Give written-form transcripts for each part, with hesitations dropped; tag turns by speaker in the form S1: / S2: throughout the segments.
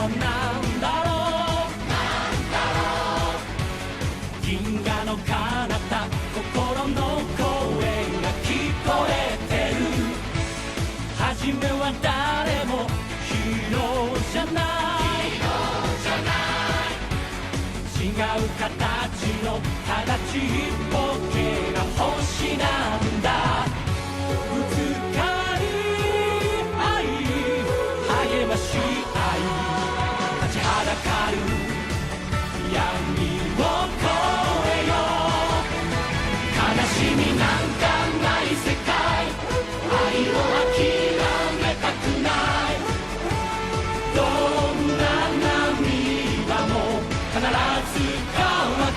S1: はなんだろう銀河の彼方心の声が聞こえてる初めは誰もヒーローじゃない違う形のただちっぽけな星なんだぶつかり合い励まし合い立ちはだかる闇を越えよう悲しみなんかない世界愛を諦めたくないどんな涙も必ず乾く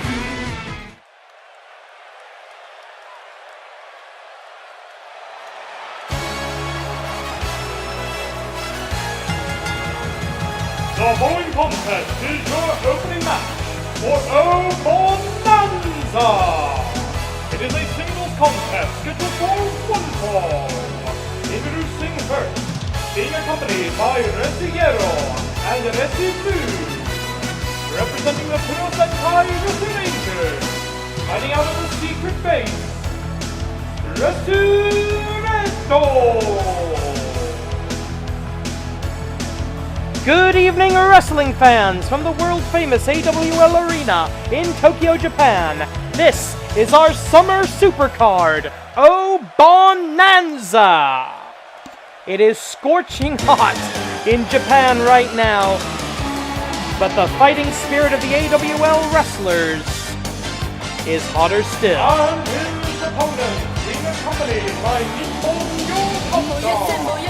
S2: The following contest is your opening match for Obon-nanza. It is a singles contest scheduled for one fall. Introducing first, being accompanied by Resiguero and Resibu. Representing the Puro Sentai Rangers, fighting out of the secret base, Resureto!
S3: Good evening, wrestling fans, from the world-famous AWL Arena in Tokyo, Japan. This is our summer Supercard, Obon-nanza. It is scorching hot in Japan right now, but the fighting spirit of the AWL wrestlers is hotter still.
S2: And his opponent, being accompanied by Nippon Yo-Kata.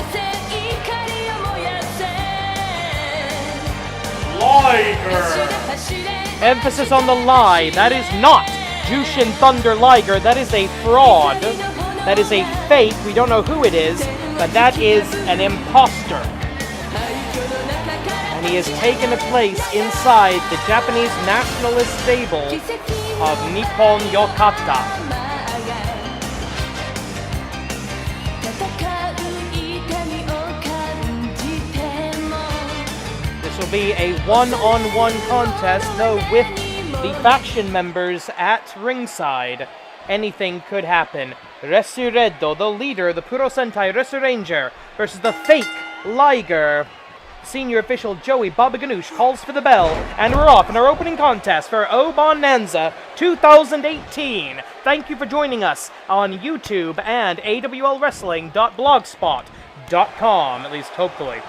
S2: Liger.
S3: Emphasis on the lie. That is not Jushin Thunder Liger. That is a fraud. That is a fake. We don't know who it is, but that is an imposter. And he has taken a place inside the Japanese nationalist stable of Nippon Yokata. This will be a one-on-one contest, though with the faction members at ringside. Anything could happen. Resuredo, the leader, the Puro Sentai Resuranger, versus the fake Liger. Senior official Joey Baba Ganoush calls for the bell, and we're off in our opening contest for Obon-nanza 2018. Thank you for joining us on YouTube and awlwrestling.blogspot.com, at least hopefully.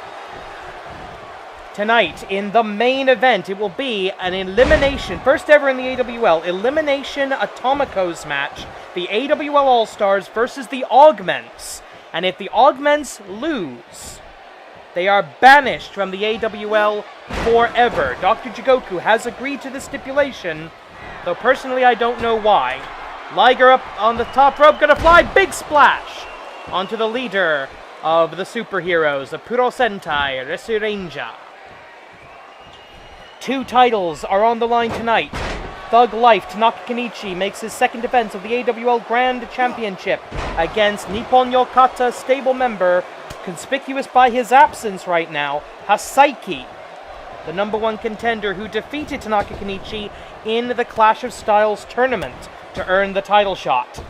S3: Tonight, in the main event, it will be an elimination, first ever in the AWL, Elimination Atomicos match, the AWL All Stars versus the Augments. And if the Augments lose, they are banished from the AWL forever. Dr. Jigoku has agreed to the stipulation, though personally I don't know why. Liger up on the top rope, gonna fly, big splash onto the leader of the superheroes, the Puro Sentai Resuranger. Two titles are on the line tonight. Thug Life Tanaka Kenichi makes his second defense of the AWL Grand Championship against Nippon Yokata stable member, conspicuous by his absence right now, Hasaiki, the #1 contender who defeated Tanaka Kenichi in the Clash of Styles tournament to earn the title shot.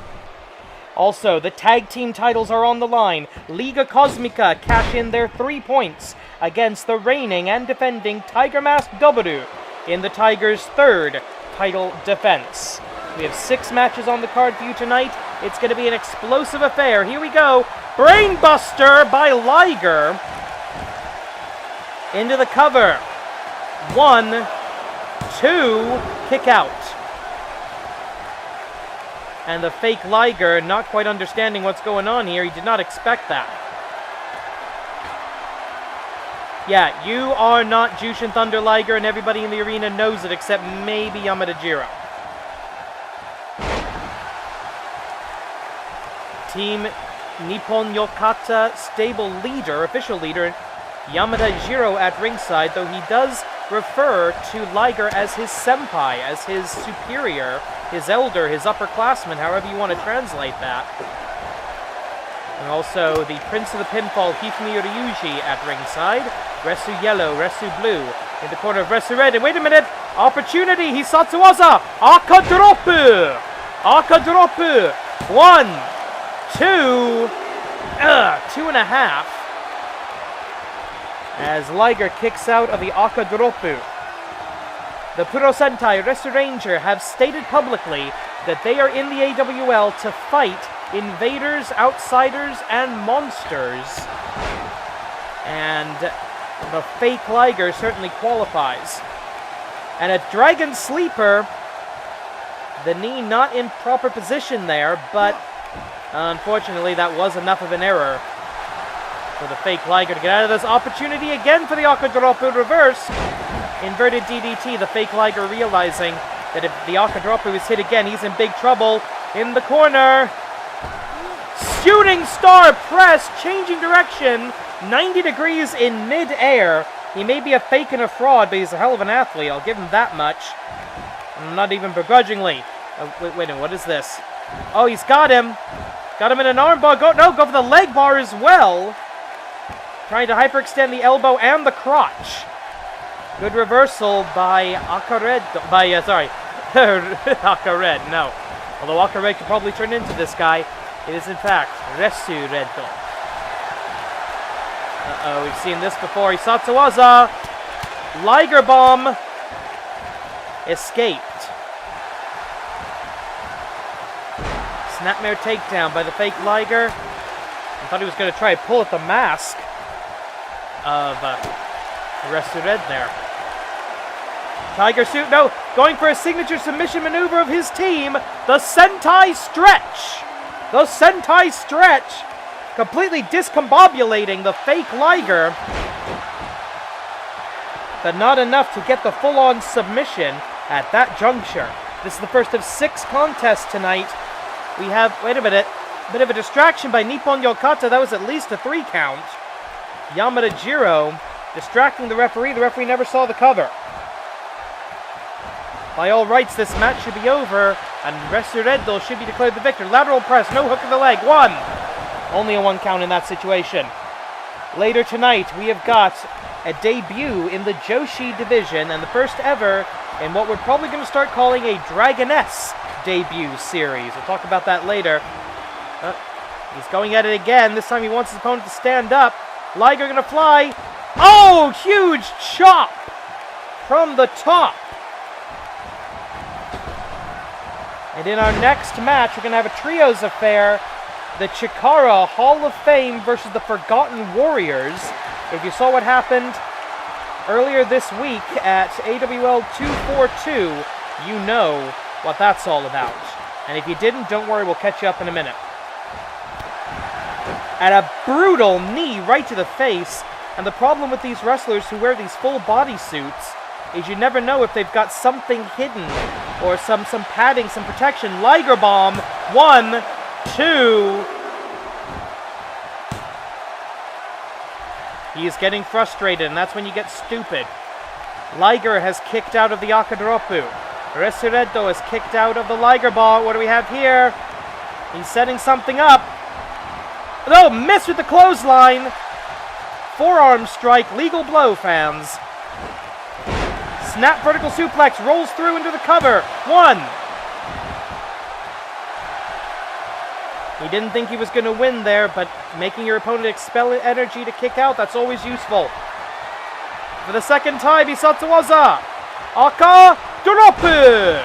S3: Also, the tag team titles are on the line. Liga Cosmica cash in their 3 points against the reigning and defending Tiger Mask W in the Tigers' third title defense. We have 6 matches on the card for you tonight. It's going to be an explosive affair. Here we go. Brainbuster by Liger. Into the cover. 1, 2, kick out. And the fake Liger not quite understanding what's going on here. He did not expect that. Yeah, you are not Jushin Thunder Liger, and everybody in the arena knows it except maybe Yamada Jiro. Team Nippon Yokata stable leader, official leader, Yamada Jiro at ringside, though he does refer to Liger as his senpai, as his superior, his elder, his upperclassman, however you want to translate that. And also the Prince of the Pinfall, Hifumi Ryuji, at ringside. Resu yellow, Resu blue. In the corner of Resu red. And wait a minute. Opportunity. Hisatsuwaza. Akadropu. Akadropu. 1, 2. 2.5. As Liger kicks out of the Akadropu. The Puro Sentai Resu Ranger have stated publicly that they are in the AWL to fight invaders, outsiders, and monsters. And the fake Liger certainly qualifies. And a Dragon Sleeper, the knee not in proper position there, but unfortunately that was enough of an error for the fake Liger to get out of this. Opportunity again for the Akadropu reverse. Inverted DDT, the fake Liger realizing that if the Akadropu is hit again, he's in big trouble. In the corner. Shooting star press, changing direction, 90 degrees in mid-air. He may be a fake and a fraud, but he's a hell of an athlete. I'll give him that much. Not even begrudgingly. Wait a minute, what is this? Oh, he's got him. Got him in an armbar. Go for the leg bar as well. Trying to hyperextend the elbow and the crotch. Good reversal by Akared. Akared, no. Although Akared could probably turn into this guy. It is in fact Resu Reddo. Uh-oh, we've seen this before. Hisatsuwaza. Liger bomb. Escaped. Snapmare takedown by the fake Liger. I thought he was going to try to pull at the mask of Resu Red there. Tiger suit, no, going for a signature submission maneuver of his team. The Sentai Stretch. The Sentai Stretch. Completely discombobulating the fake Liger. But not enough to get the full-on submission at that juncture. This is the first of 6 contests tonight. We have, wait a minute, bit of a distraction by Nippon Yokata. That was at least a 3 count. Yamada Jiro distracting the referee. The referee never saw the cover. By all rights, this match should be over, and Resu Reddo should be declared the victor. Lateral press, no hook of the leg, 1. Only a 1 count in that situation. Later tonight, we have got a debut in the Joshi division, and the first ever in what we're probably going to start calling a Dragoness debut series. We'll talk about that later. He's going at it again. This time he wants his opponent to stand up. Liger going to fly. Oh, huge chop from the top. And in our next match, we're going to have a trios affair. The Chikara Hall of Fame versus the Forgotten Warriors. If you saw what happened earlier this week at AWL 242, you know what that's all about. And if you didn't, don't worry, we'll catch you up in a minute. And a brutal knee right to the face. And the problem with these wrestlers who wear these full body suits is you never know if they've got something hidden or some padding, some protection. Liger bomb. 1, 2. He is getting frustrated, and that's when you get stupid. Liger has kicked out of the Akadropu. Resu Reddo has kicked out of the Liger ball. What do we have here? He's setting something up. No, miss with the clothesline. Forearm strike, legal blow, fans. Snap vertical suplex, rolls through into the cover. 1. He didn't think he was going to win there, but making your opponent expel energy to kick out, that's always useful. For the second time, Hisatsuwaza. Akadropu!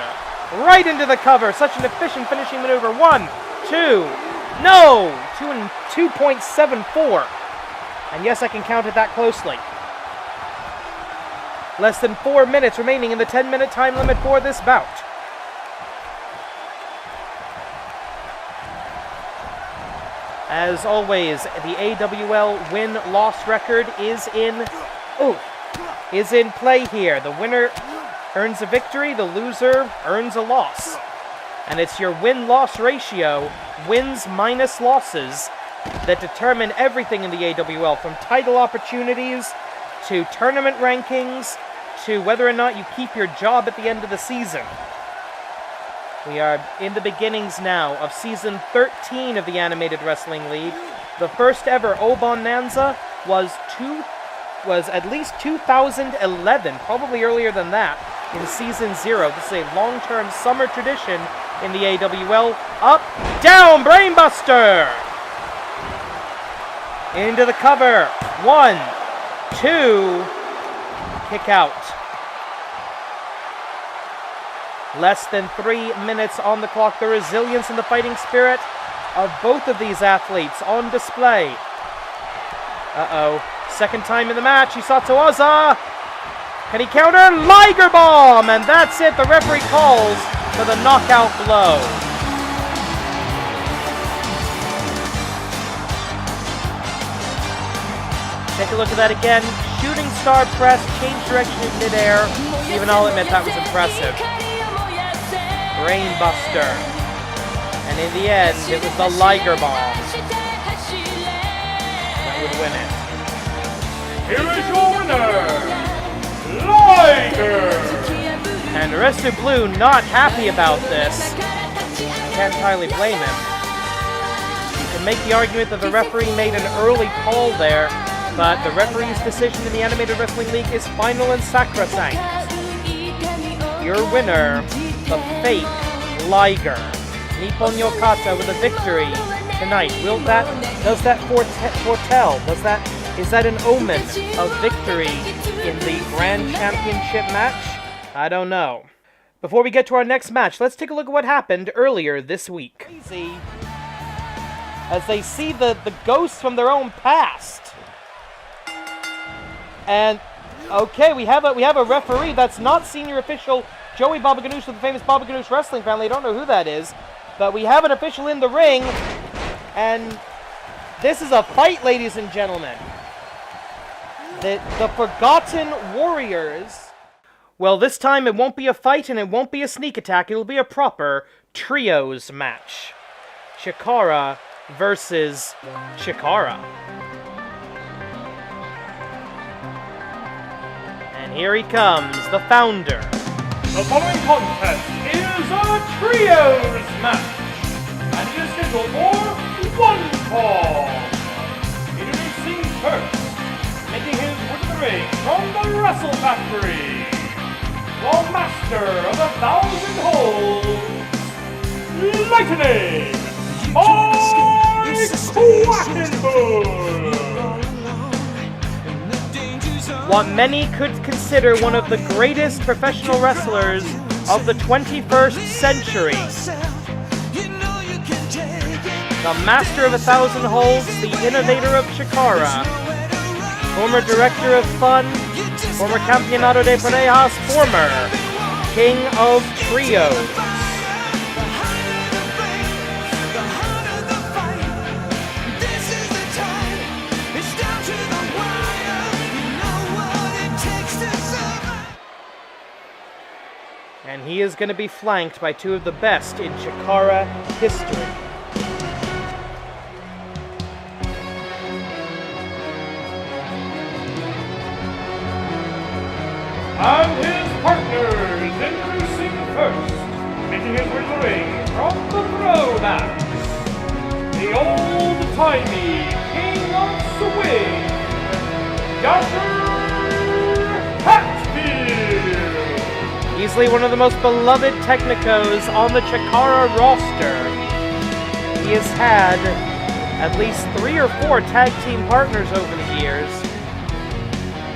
S3: Right into the cover. Such an efficient finishing maneuver. 1, 2. No! 2.74. And yes, I can count it that closely. Less than 4 minutes remaining in the 10-minute time limit for this bout. As always, the AWL win-loss record is in play here. The winner earns a victory, the loser earns a loss. And it's your win-loss ratio, wins minus losses, that determine everything in the AWL, from title opportunities to tournament rankings to whether or not you keep your job at the end of the season. We are in the beginnings now of Season 13 of the Animated Wrestling League. The first ever Obon-nanza was was at least 2011, probably earlier than that, in Season 0. This is a long-term summer tradition in the AWL. Up, down, Brainbuster! Into the cover. 1, 2, kick out. Less than 3 minutes on the clock. The resilience and the fighting spirit of both of these athletes on display. Uh-oh. Second time in the match. Hisato Oza. Can he counter? Liger Bomb! And that's it. The referee calls for the knockout blow. Take a look at that again. Shooting star press, change direction in midair. Even I'll admit that was impressive. Brainbuster. And in the end, it was the Liger Bomb that would win it.
S2: Here is your winner, Liger!
S3: And Arrested Blue not happy about this. I can't entirely blame him. You can make the argument that the referee made an early call there, but the referee's decision in the Animated Wrestling League is final and sacrosanct. Your winner, the fake Liger. Nippon Yokata with a victory tonight. Does that foretell? Is that an omen of victory in the Grand Championship match? I don't know. Before we get to our next match, let's take a look at what happened earlier this week. As they see the ghosts from their own past. And okay, we have a referee that's not senior official Joey Baba Ganoush of the famous Baba Ganoush wrestling family. I don't know who that is, but we have an official in the ring, and this is a fight, ladies and gentlemen. The Forgotten Warriors. Well, this time it won't be a fight and it won't be a sneak attack. It'll be a proper trios match. Chikara versus Chikara. And here he comes, the founder.
S2: The following contest is a trios match, and it is scheduled for one fall. Introducing first, making his way to the ring from the Wrestle Factory, the master of 1,000 holds, Lightning, Quackenbush. What many could consider one of the greatest professional wrestlers of the 21st century. The master of 1,000 holds, the innovator of Chikara, former director of fun, former Campeonato de Parejas, former king of trios. And he is going to be flanked by two of the best in Chikara history. And his partners, introducing first, making his way to the ring from the throwbacks, the old-timey king of swing, Dr. Hatfield. Easily one of the most beloved Technicos on the Chikara roster. He has had at least 3 or 4 tag team partners over the years.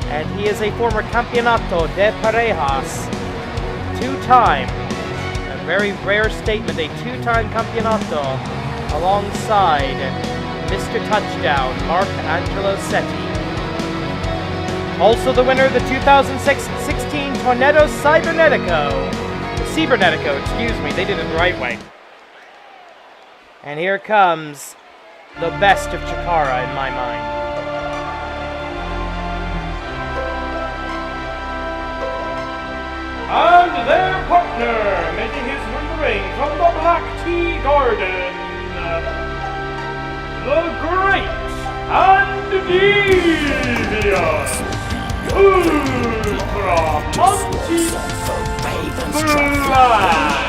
S2: And he is a former Campeonato de Parejas, 2-time, a very rare statement, a 2-time Campeonato, alongside Mr. Touchdown, Mark Angelo Setti. Also the winner of the 2016 Tornado Cybernetico, excuse me, they did it the right way. And here comes the best of Chikara in my mind. And their partner, making his way to the ring from the Black Tea Garden, the great and devious Ultra Monty Black.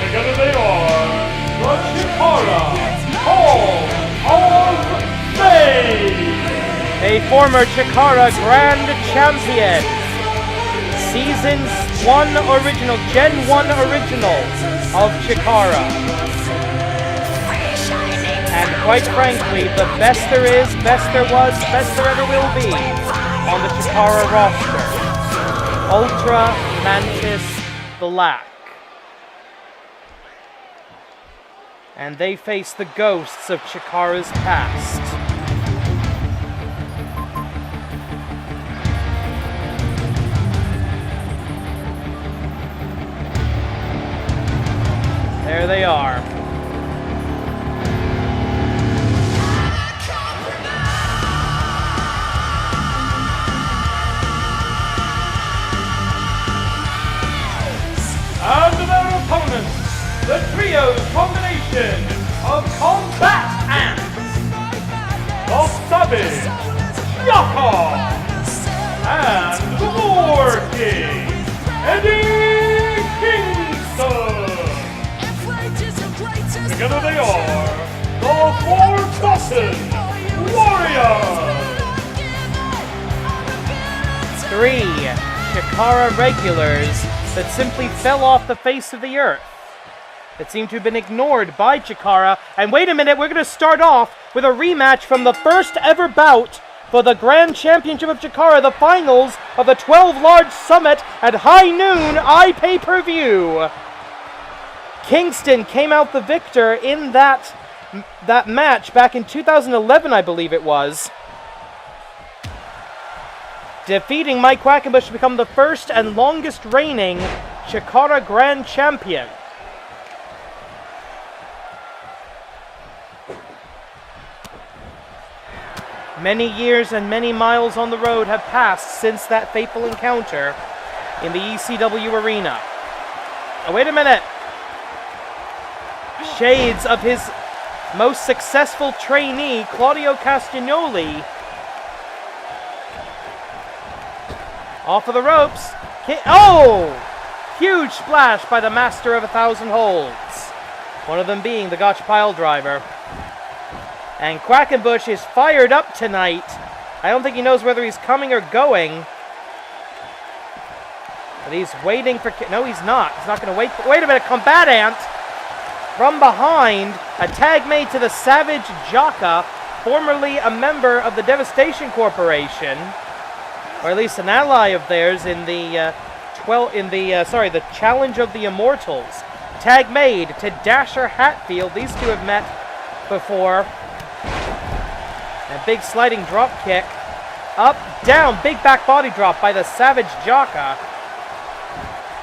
S2: Together they are the Chikara Hall of Fame. A
S3: the former Chikara Grand Champion. Season 1 original, Gen 1 original of Chikara. And quite frankly, the best there is, best there was, best there ever will be on the Chikara roster. Ultra Mantis Black. And they face the ghosts of Chikara's past. There they are.
S2: And their opponents, the trio's combination of combat ants, the Savage, Jigoku, and the War King, Eddie Kingston. Together they are the Forgotten Warriors.
S3: 3 Chikara regulars that simply fell off the face of the earth. That seem to have been ignored by Chikara. And wait a minute, we're going to start off with a rematch from the first ever bout for the Grand Championship of Chikara, the finals of the 12 Large Summit at high noon iPay-per-view. Kingston came out the victor in that match back in 2011, I believe it was, defeating Mike Quackenbush to become the first and longest reigning Chikara Grand Champion. Many years and many miles on the road have passed since that fateful encounter in the ECW arena. Oh, wait a minute. Shades of his most successful trainee, Claudio Castagnoli. Off of the ropes. Oh! Huge splash by the master of 1,000 holds. One of them being the Gotch pile driver. And Quackenbush is fired up tonight. I don't think he knows whether he's coming or going. But he's waiting for... No, he's not. He's not going to wait. Wait a minute. Combat Ant. From behind. A tag made to the Savage Jaka. Formerly a member of the Devastation Corporation. Or at least an ally of theirs in the... the Challenge of the Immortals. Tag made to Dasher Hatfield. These two have met before. A big sliding drop kick. Up, down, big back body drop by the Savage Jaka.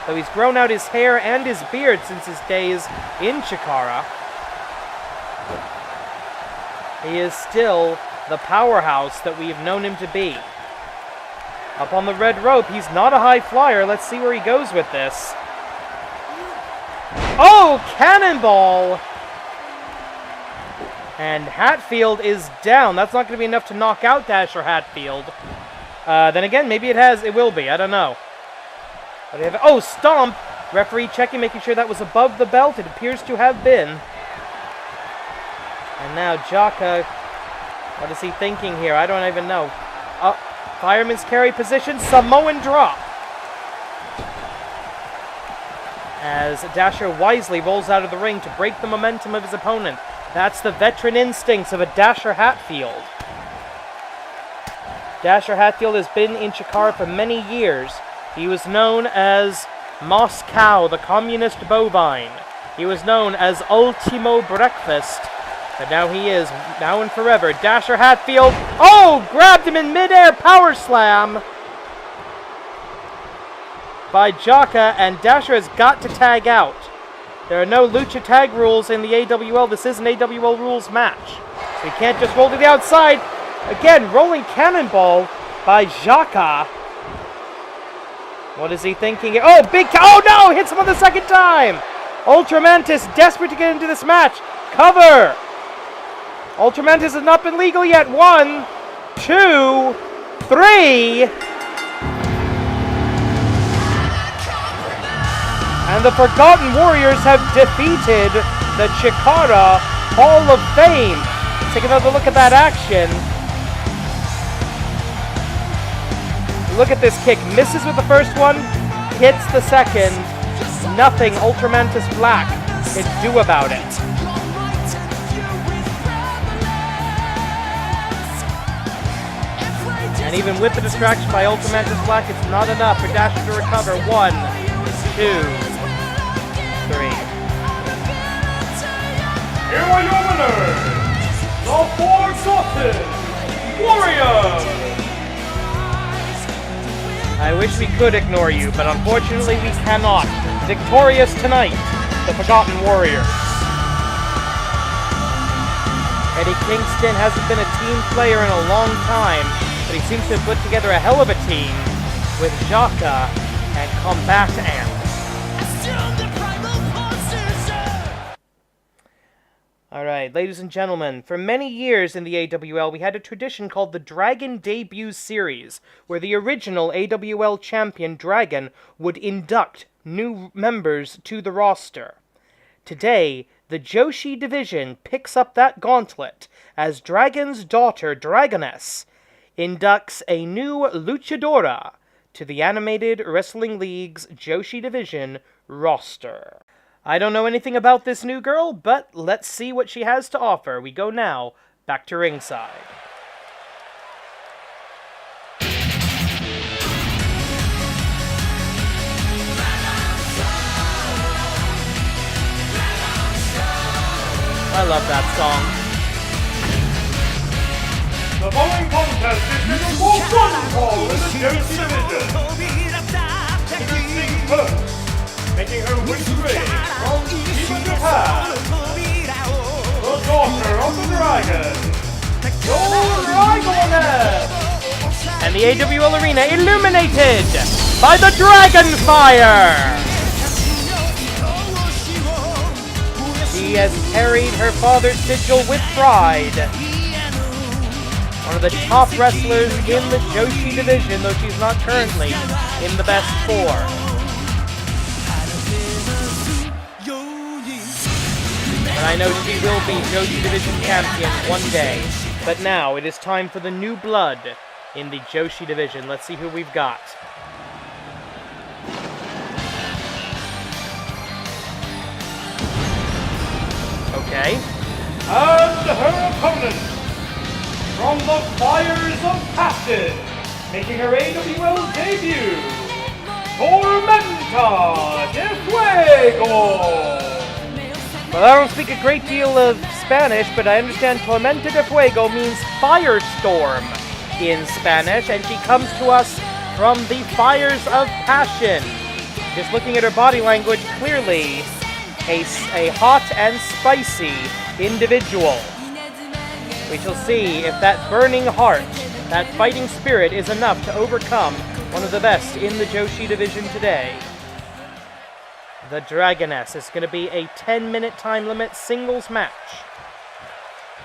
S3: Though he's grown out his hair and his beard since his days in Chikara, he is still the powerhouse that we've known him to be. Up on the red rope, he's not a high flyer. Let's see where he goes with this. Oh, cannonball! And Hatfield is down. That's not going to be enough to knock out Dasher Hatfield. Then again, maybe it will be. I don't know. Oh, stomp! Referee checking, making sure that was above the belt. It appears to have been. And now Jaka, what is he thinking here? I don't even know. Fireman's carry position, Samoan drop. As Dasher wisely rolls out of the ring to break the momentum of his opponent. That's the veteran instincts of a Dasher Hatfield. Dasher Hatfield has been in Chikara for many years. He was known as Moscow, the communist bovine. He was known as Ultimo Breakfast. But now he is, now and forever, Dasher Hatfield. Oh! Grabbed him in midair, power slam by Jaka, and Dasher has got to tag out. There are no lucha tag rules in the AWL. This is an AWL rules match. So he can't just roll to the outside. Again, rolling cannonball by Jaka. What is he thinking? Oh, oh no! Hits him on the second time! Ultramantis desperate to get into this match. Cover! Ultramantis has not been legal yet. 1, 2, 3. And the Forgotten Warriors have defeated the Chikara Hall of Fame. Take another look at that action. Look at this kick. Misses with the first one, hits the second. Nothing Ultramantis Black can do about it. And even with the distraction by Ultramantis Black, it's not enough for Dasher to recover. 1, 2, 3.
S2: Here are your winners, the Forgotten Warriors!
S3: I wish we could ignore you, but unfortunately we cannot. Victorious tonight, the Forgotten Warriors. Eddie Kingston hasn't been a team player in a long time, but he seems to have put together a hell of a team with Jaka and Combat Ant. Alright, ladies and gentlemen, for many years in the AWL, we had a tradition called the Dragon Debut Series, where the original AWL champion, Dragon, would induct new members to the roster. Today, the Joshi division picks up that gauntlet as Dragon's daughter, Dragoness, inducts a new luchadora to the Animated Wrestling League's Joshi division roster. I don't know anything about this new girl, but let's see what she has to offer. We go now back to ringside. I love that song.
S2: The following contest is scheduled for one fall in the Joshi division. Introducing first, making her way to ring from Even Japan, the daughter of the dragon, Dragoness!
S3: And the AWL Arena illuminated by the Dragon Fire! She has carried her father's sigil with pride. One of the top wrestlers in the Joshi division, though she's not currently in the best 4. And I know she will be Joshi division champion one day. But now it is time for the new blood in the Joshi division. Let's see who we've got. Okay.
S2: And her opponent, from the fires of passion, making her AWL debut, Tormenta de Fuego!
S3: Well, I don't speak a great deal of Spanish, but I understand Tormenta de Fuego means firestorm in Spanish, and she comes to us from the fires of passion. Just looking at her body language, clearly a hot and spicy individual. We shall see if that burning heart, that fighting spirit, is enough to overcome one of the best in the Joshi division today. The Dragoness is going to be a 10-minute time limit singles match.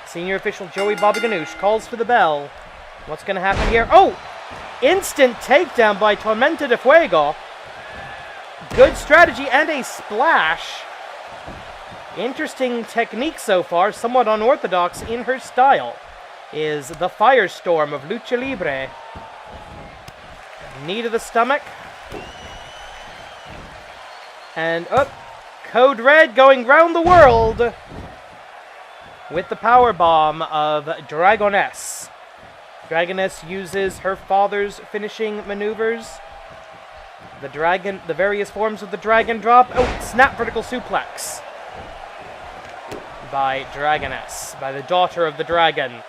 S3: Senior official Joey Baba Ganoush calls for the bell. What's going to happen here? Oh! Instant takedown by Tormenta de Fuego. Good strategy and a splash. Interesting technique so far, somewhat unorthodox in her style, is the firestorm of Lucha Libre. Knee to the stomach. And up, Code Red going round the world with the power bomb of Dragoness. Dragoness uses her father's finishing maneuvers. The various forms of the dragon drop. Oh, snap vertical suplex by Dragoness, by the daughter of the dragon.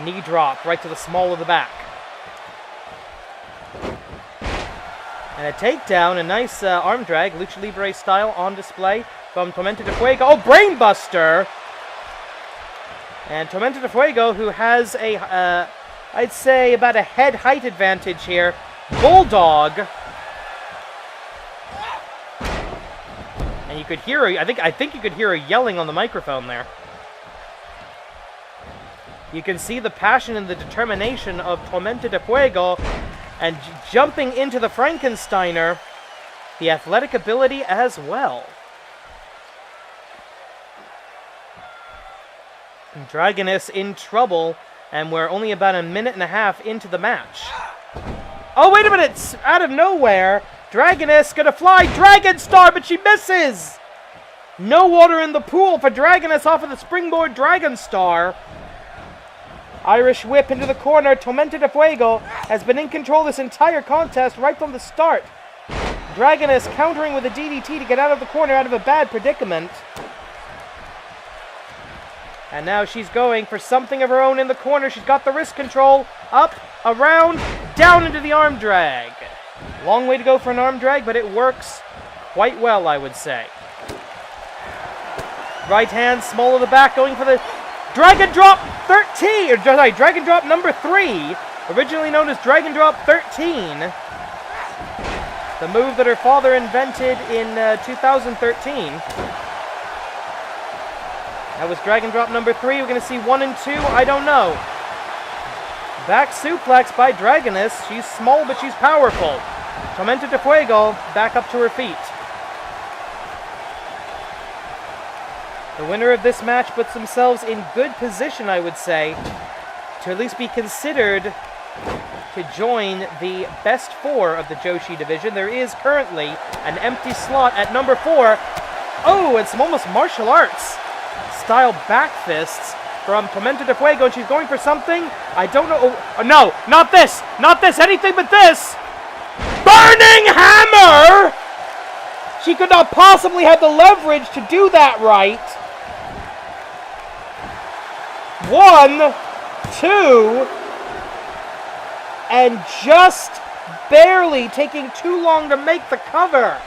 S3: Knee drop right to the small of the back. And a takedown, a nice arm drag, Lucha Libre style, on display from Tormenta de Fuego. Oh, brainbuster! And Tormenta de Fuego, who has a, I'd say about a head height advantage here. Bulldog. And you could hear her, I think you could hear her yelling on the microphone there. You can see the passion and the determination of Tormenta de Fuego. And jumping into the Frankensteiner, the athletic ability as well. Dragoness in trouble, and we're only about a minute and a half into the match. Oh, wait a minute! Out of nowhere, Dragoness gonna fly Dragon Star, but she misses! No water in the pool for Dragoness off of the springboard Dragon Star. Irish whip into the corner. Tormenta de Fuego has been in control this entire contest right from the start. Dragoness countering with a DDT to get out of the corner, out of a bad predicament. And now she's going for something of her own in the corner. She's got the wrist control. Up, around, down into the arm drag. Long way to go for an arm drag, but it works quite well, I would say. Right hand, small of the back, going for the Dragon Drop 13. Sorry, Dragon Drop number 3. Originally known as Dragon Drop 13. The move that her father invented in 2013. That was Dragon Drop number 3. We're going to see 1 and 2. I don't know. Back suplex by Dragoness. She's small, but she's powerful. Tormenta de Fuego back up to her feet. The winner of this match puts themselves in good position, I would say, to at least be considered to join the best 4 of the Joshi division. There is currently an empty slot at number 4. Oh, and some almost martial arts style back fists from Tormenta de Fuego, and she's going for something. I don't know. Oh, no, not this. Not this. Anything but this. Burning Hammer! She could not possibly have the leverage to do that right. 1, 2, and just barely taking too long to make the cover.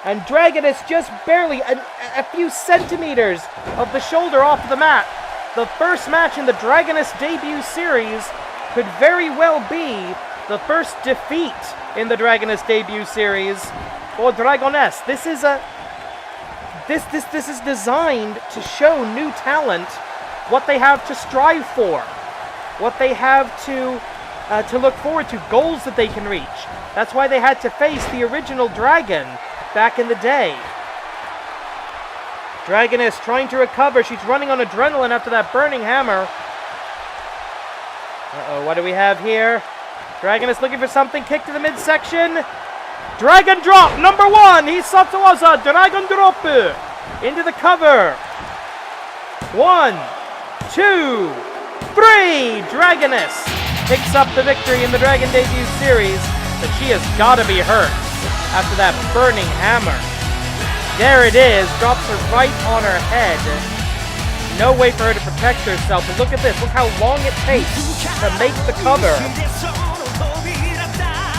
S3: And Dragoness just barely a few centimeters of the shoulder off the mat. The first match in the Dragoness debut series could very well be the first defeat in the Dragoness debut series for Dragoness. This is this is designed to show new talent what they have to strive for, what they have to look forward to, goals that they can reach. That's why they had to face the original Dragon back in the day. Dragoness trying to recover. She's running on adrenaline after that burning hammer. Uh-oh, what do we have here? Dragoness looking for something. Kick to the midsection. Dragon Drop, number 1. Hisatsuwaza, Dragon Drop. Into the cover. 1, 2, 3. Dragoness picks up the victory in the Dragon debut series, but she has got to be hurt after that burning hammer. There it is, drops her right on her head. No way for her to protect herself, but look at this, look how long it takes to make the cover.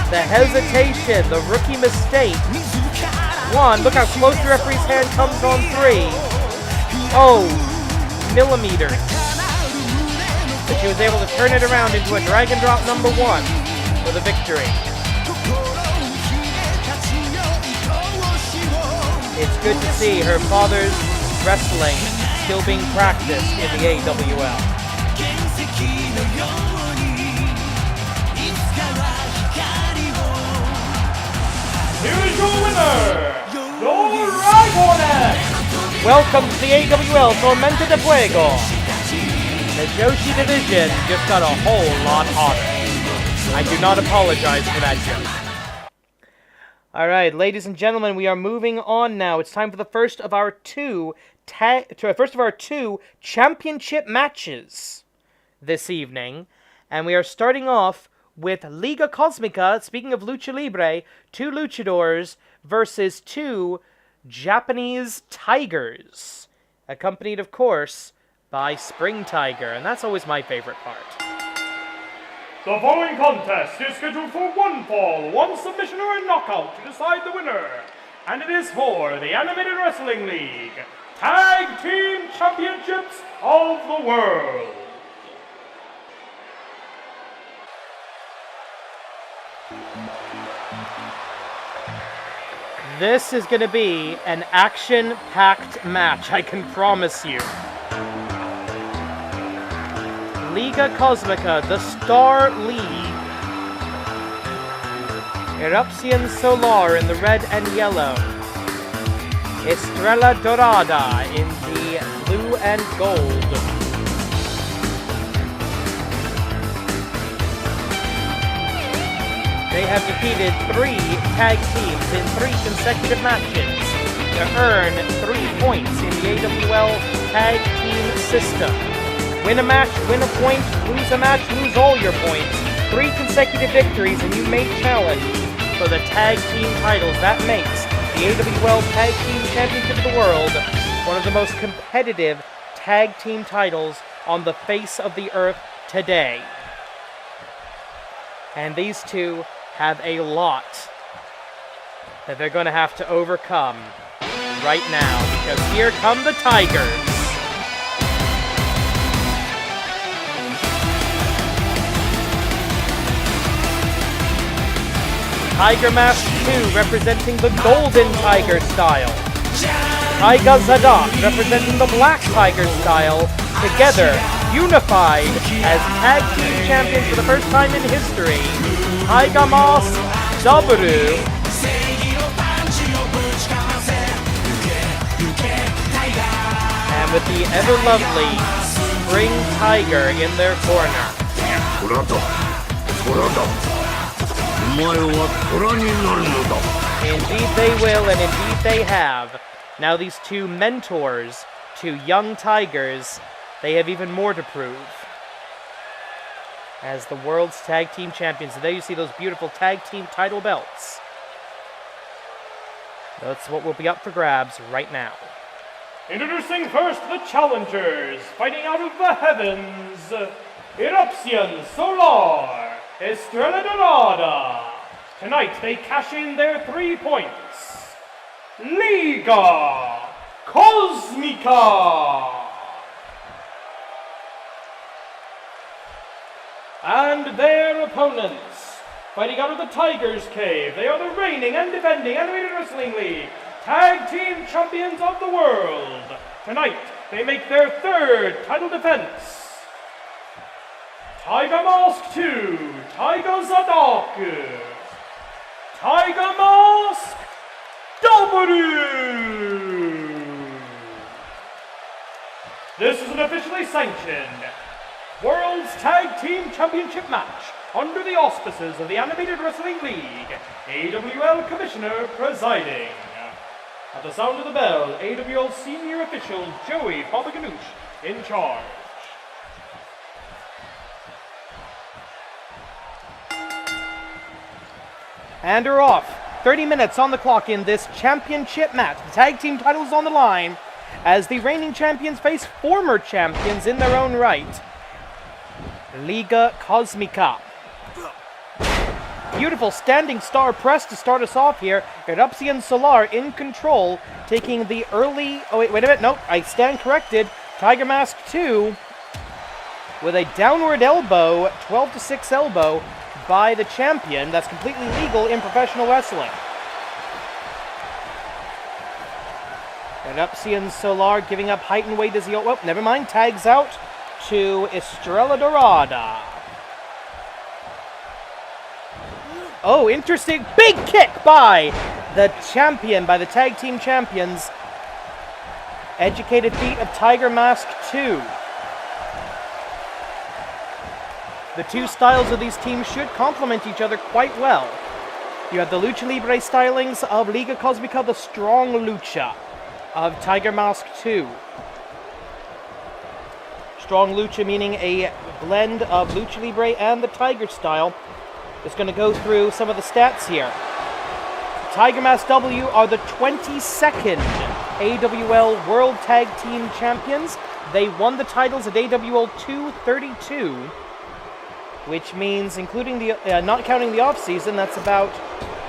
S3: The hesitation, the rookie mistake. 1, look how close the referee's hand comes on 3. Oh, millimeters. But she was able to turn it around into a Dragon Drop number 1 for the victory. It's good to see her father's wrestling still being practiced in the AWL.
S2: Here is your winner, Dragoness!
S3: Welcome to the AWL Tormenta de Fuego. The Joshi division just got a whole lot hotter. I do not apologize for that joke. Alright, ladies and gentlemen, we are moving on now. It's time for the first of our two championship matches this evening. And we are starting off with Liga Cosmica, speaking of Lucha Libre, 2 luchadors versus 2 Japanese Tigers. Accompanied, of course, by Spring Tiger, and that's always my favorite part.
S2: The following contest is scheduled for 1 fall, 1 submission or a knockout to decide the winner. And it is for the Animated Wrestling League Tag Team Championships of the World.
S3: This is going to be an action-packed match, I can promise you. Liga Cosmica, the Star League. Eruption Solar in the red and yellow. Estrella Dorada in the blue and gold. they have defeated 3 tag teams in 3 consecutive matches to earn 3 points in the AWL tag team system. Win a match, win a point, lose a match, lose all your points. 3 consecutive victories and you may challenge for the tag team titles. That makes the AWL Tag Team Championship of the World one of the most competitive tag team titles on the face of the earth today. And these two have a lot that they're going to have to overcome right now, because here come the Tigers. Tiger Mask 2 representing the Golden Tiger style. Taiga Zadok representing the Black Tiger style. Together, unified as tag team champions for the first time in history. Taiga Mask W. And with the ever-lovely Spring Tiger in their corner. Indeed they will, and indeed they have. Now these two mentors, 2 young Tigers, they have even more to prove as the world's tag team champions. And there you see those beautiful tag team title belts. That's what will be up for grabs right now.
S2: Introducing first the challengers, fighting out of the heavens, Eruption Solar, Estrella Dorada. Tonight they cash in their 3 points. Liga Cosmica. And their opponents, fighting out of the Tiger's Cave, they are the reigning and defending Animated Wrestling League Tag Team Champions of the World. Tonight, they make their 3rd title defense. Tiger Mask 2, Taiga Zadok. Tiger Mask W. This is an officially sanctioned World's Tag Team Championship match under the auspices of the Animated Wrestling League, AWL Commissioner presiding. At the sound of the bell, AWL Senior Official Joey Papaganoush in charge.
S3: And are off. 30 minutes on the clock in this championship match. The tag team titles on the line as the reigning champions face former champions in their own right. Liga Cosmica. Beautiful standing star press to start us off here. Eruption Solar in control, taking the early... Oh, wait a minute. Nope, I stand corrected. Tiger Mask 2 with a downward elbow, 12-6 elbow by the champion. That's completely legal in professional wrestling. Eruption Solar giving up height and weight as he... Oh, never mind. Tags out to Estrella Dorada. Oh, interesting. Big kick by the champion, by the tag team champions. Educated feet of Tiger Mask 2. The two styles of these teams should complement each other quite well. You have the Lucha Libre stylings of Liga Cosmica, the strong lucha of Tiger Mask 2. Strong lucha meaning a blend of Lucha Libre and the Tiger style. Just going to go through some of the stats here. Tiger Mask W are the 22nd AWL World Tag Team Champions. They won the titles at AWL 232, which means, including the not counting the off-season, that's about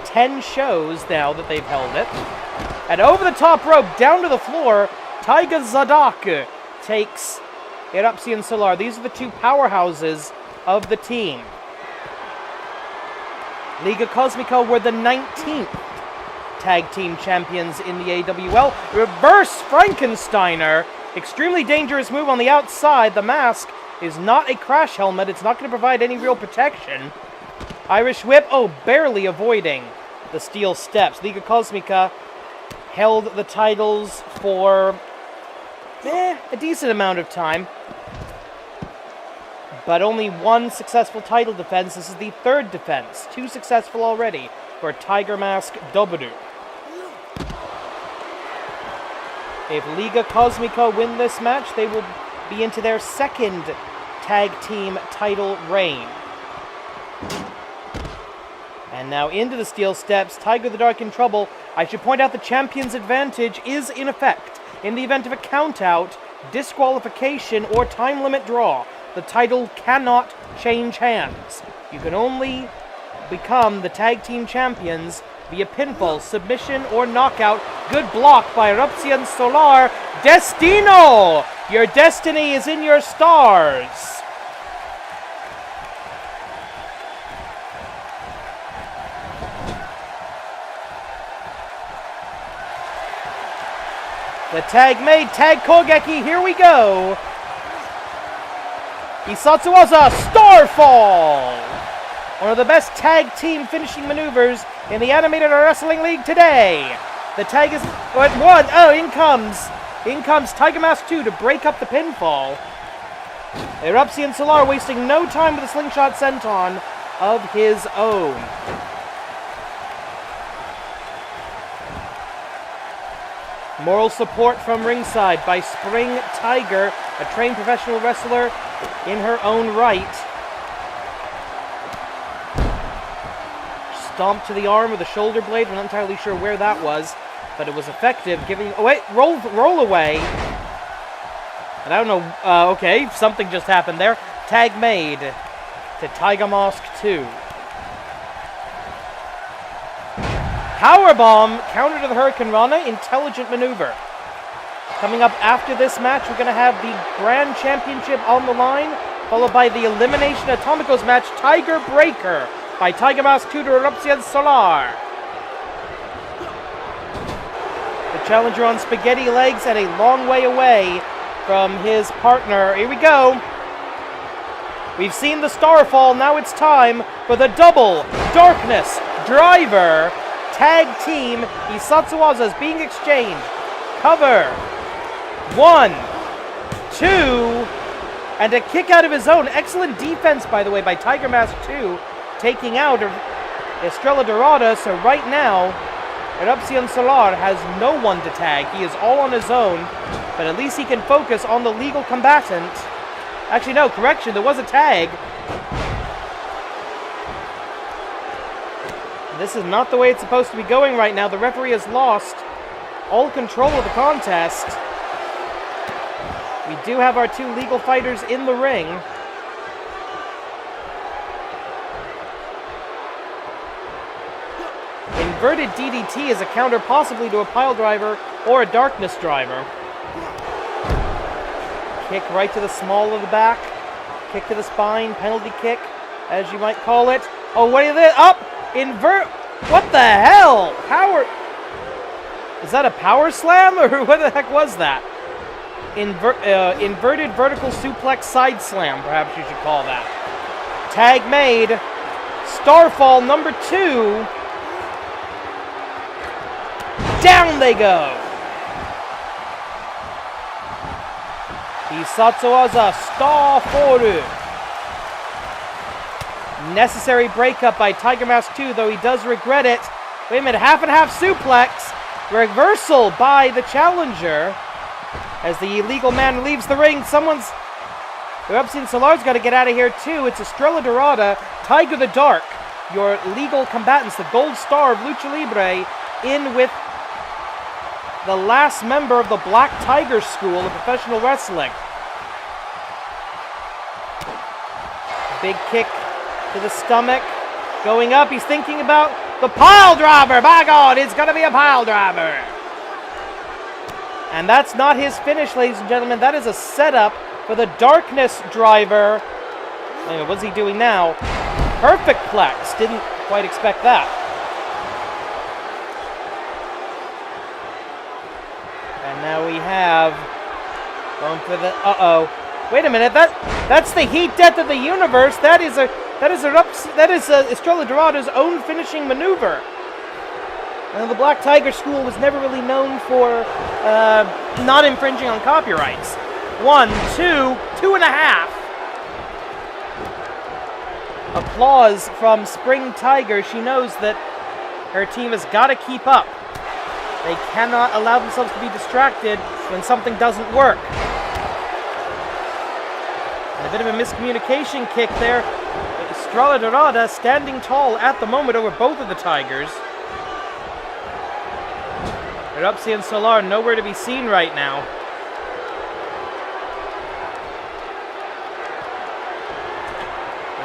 S3: 10 shows now that they've held it. And over the top rope, down to the floor, Taiga Zadok takes Eruption Solar. These are the two powerhouses of the team. Liga Cosmica were the 19th tag team champions in the AWL. Reverse Frankensteiner. Extremely dangerous move on the outside. The mask is not a crash helmet. It's not going to provide any real protection. Irish whip. Oh, barely avoiding the steel steps. Liga Cosmica held the titles for a decent amount of time. but only one successful title defense. This is the third defense. 2 successful already for Tiger Mask Dobru. If Liga Cosmico win this match, they will be into their second tag team title reign. And now into the steel steps, Tiger the Dark in trouble. I should point out the champion's advantage is in effect. In the event of a countout, disqualification, or time limit draw, the title cannot change hands. You can only become the tag team champions via pinfall, submission, or knockout. Good block by Eruption Solar. Destino! Your destiny is in your stars. The tag made, tag Kogeki, here we go. Isatsuwaza Starfall! One of the best tag team finishing maneuvers in the Animated Wrestling League today. The tag is at 1. Oh, in comes Tiger Mask 2 to break up the pinfall. Eruption Solar wasting no time with a slingshot senton of his own. Moral support from ringside by Spring Tiger, a trained professional wrestler in her own right. Stomp to the arm with a shoulder blade. We're not entirely sure where that was, but it was effective. Giving roll away. And I don't know. Okay, something just happened there. Tag made to Tiger Mask 2. Powerbomb, counter to the Hurricane Rana, intelligent maneuver. Coming up after this match, we're going to have the Grand Championship on the line, followed by the Elimination Atomicos match, Tiger Breaker, by Tiger Mask 2 to Eruption Solar. The challenger on spaghetti legs and a long way away from his partner. Here we go. We've seen the Starfall, now it's time for the double Darkness Driver. Tag team, Isatsuwaza is being exchanged. Cover. 1, 2, and a kick out of his own. Excellent defense, by the way, by Tiger Mask 2, taking out Estrella Dorada. So right now, Eruption Solar has no one to tag. He is all on his own, but at least he can focus on the legal combatant. Actually, no, correction, there was a tag. This is not the way it's supposed to be going right now. The referee has lost all control of the contest. We do have our 2 legal fighters in the ring. Inverted DDT is a counter possibly to a pile driver or a darkness driver. Kick right to the small of the back. Kick to the spine, penalty kick, as you might call it. Oh, what is this? Up! What the hell? Power... Is that a power slam, or what the heck was that? Inverted vertical suplex side slam, perhaps you should call that. Tag made. Starfall number 2. Down they go. Isatsuwaza Starfall. Necessary breakup by Tiger Mask 2, though he does regret it. Wait a minute, half and half suplex. Reversal by the challenger. As the illegal man leaves the ring, Eruption Solar's got to get out of here too. It's Estrella Dorada, Tiger the Dark, your legal combatants, the gold star of Lucha Libre, in with the last member of the Black Tiger School of professional wrestling. Big kick to the stomach. Going up, he's thinking about the pile driver. By God, it's going to be a pile driver. And that's not his finish, ladies and gentlemen. That is a setup for the darkness driver. Anyway, what's he doing now? Perfect plex. Didn't quite expect that. And now we have going for the wait a minute. That's the heat death of the universe. That is Estrella Dorada's own finishing maneuver. And the Black Tiger School was never really known for not infringing on copyrights. 1, 2, 2.5. applause from Spring Tiger. She knows that her team has got to keep up. They cannot allow themselves to be distracted when something doesn't work. And a bit of a miscommunication kick there. Estrella Dorada standing tall at the moment over both of the Tigers. Erupsi and Solar nowhere to be seen right now.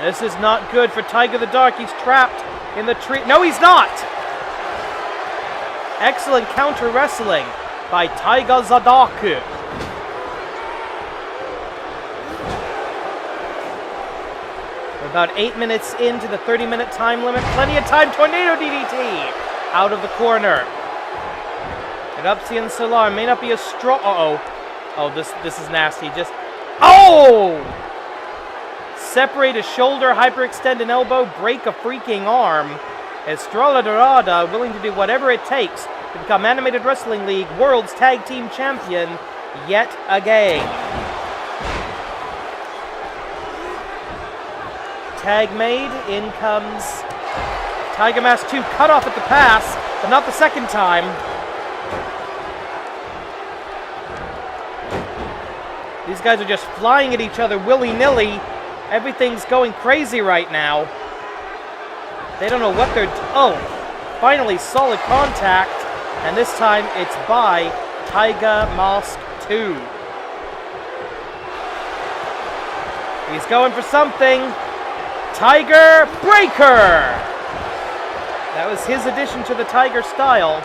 S3: This is not good for Tiger the Dark. He's trapped in the tree. No, he's not! Excellent counter wrestling by Taiga Zadaku. We're about 8 minutes into the 30-minute time limit. Plenty of time. Tornado DDT out of the corner. Erupsi and Solar may not be as strong. Oh, this is nasty. Just separate a shoulder, hyperextend an elbow, break a freaking arm. Estrella Dorada willing to do whatever it takes to become Animated Wrestling League World's Tag Team Champion yet again. Tag made, in comes Tiger Mask 2, cut off at the pass, but not the second time. These guys are just flying at each other willy-nilly. Everything's going crazy right now. They don't know what they're... finally solid contact. And this time it's by Tiger Mask 2. He's going for something. Tiger Breaker! That was his addition to the Tiger style.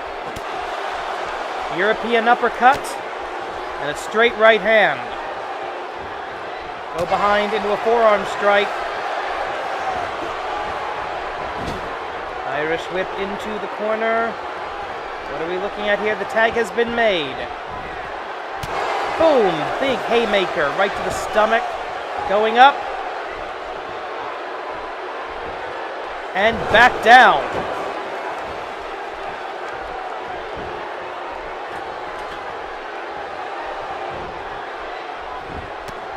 S3: European uppercut and a straight right hand. Go behind into a forearm strike. Irish whip into the corner. What are we looking at here? The tag has been made. Boom! Big haymaker right to the stomach. Going up. And back down.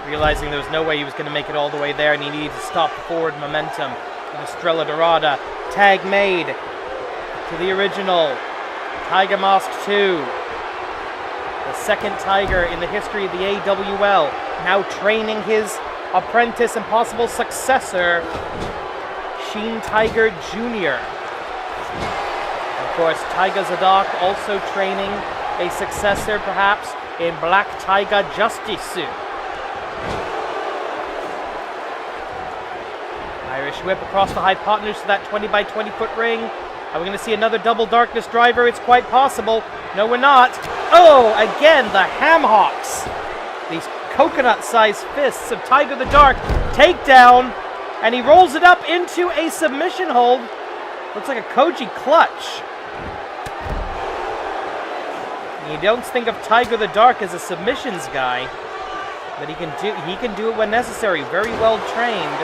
S3: Realizing there was no way he was going to make it all the way there, and he needed to stop the forward momentum with Estrella Dorada. Tag made to the original Tiger Mask 2. The second Tiger in the history of the AWL, now training his apprentice and possible successor, Sheen Tiger Jr. Of course, Tiger Zadak also training a successor, perhaps, in Black Tiger Justice. Irish whip across the hypotenuse to that 20 by 20 foot ring. Are we going to see another double darkness driver? It's quite possible. No, we're not. Oh, again, the ham hocks. These coconut-sized fists of Tiger the Dark. Takedown, and he rolls it up into a submission hold. Looks like a Koji clutch. You don't think of Tiger the Dark as a submissions guy, but he can do it when necessary. Very well trained.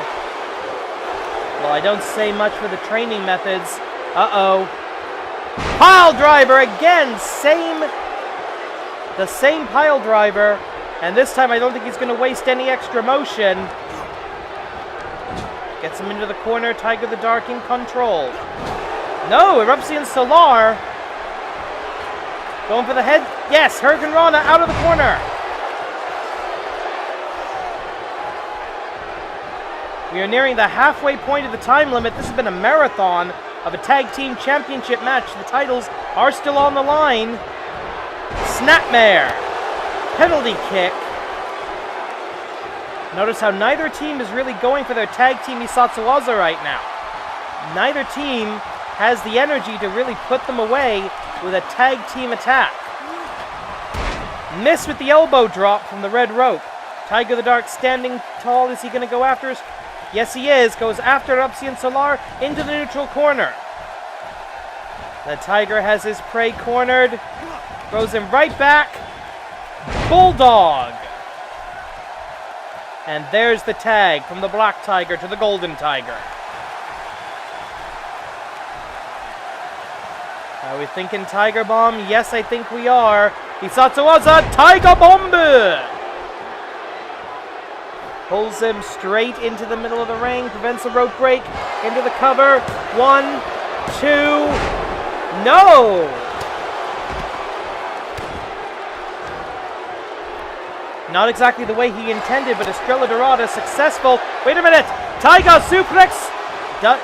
S3: Well, I don't say much for the training methods. Pile driver again. The same pile driver. And this time I don't think he's going to waste any extra motion. Gets him into the corner. Tiger the Dark in control. No, Erupsi and Solar. Going for the head. Yes, Hurricane Rana out of the corner. We are nearing the halfway point of the time limit. This has been a marathon of a tag team championship match. The titles are still on the line. Snapmare. Penalty kick. Notice how neither team is really going for their tag team Isatsuwaza right now. Neither team has the energy to really put them away with a tag team attack. Miss with the elbow drop from the red rope. Tiger the Dark standing tall. Is he going to go after us? Yes, he is. Goes after Erupsi and Solar into the neutral corner. The Tiger has his prey cornered. Throws him right back. Bulldog. And there's the tag from the Black Tiger to the Golden Tiger. Are we thinking Tiger Bomb? Yes, I think we are. Isatsuwaza Tiger Bomb! Pulls him straight into the middle of the ring, prevents the rope break, into the cover. 1, 2, no! Not exactly the way he intended, but Estrella Dorada successful. Wait a minute! Tiger suplex!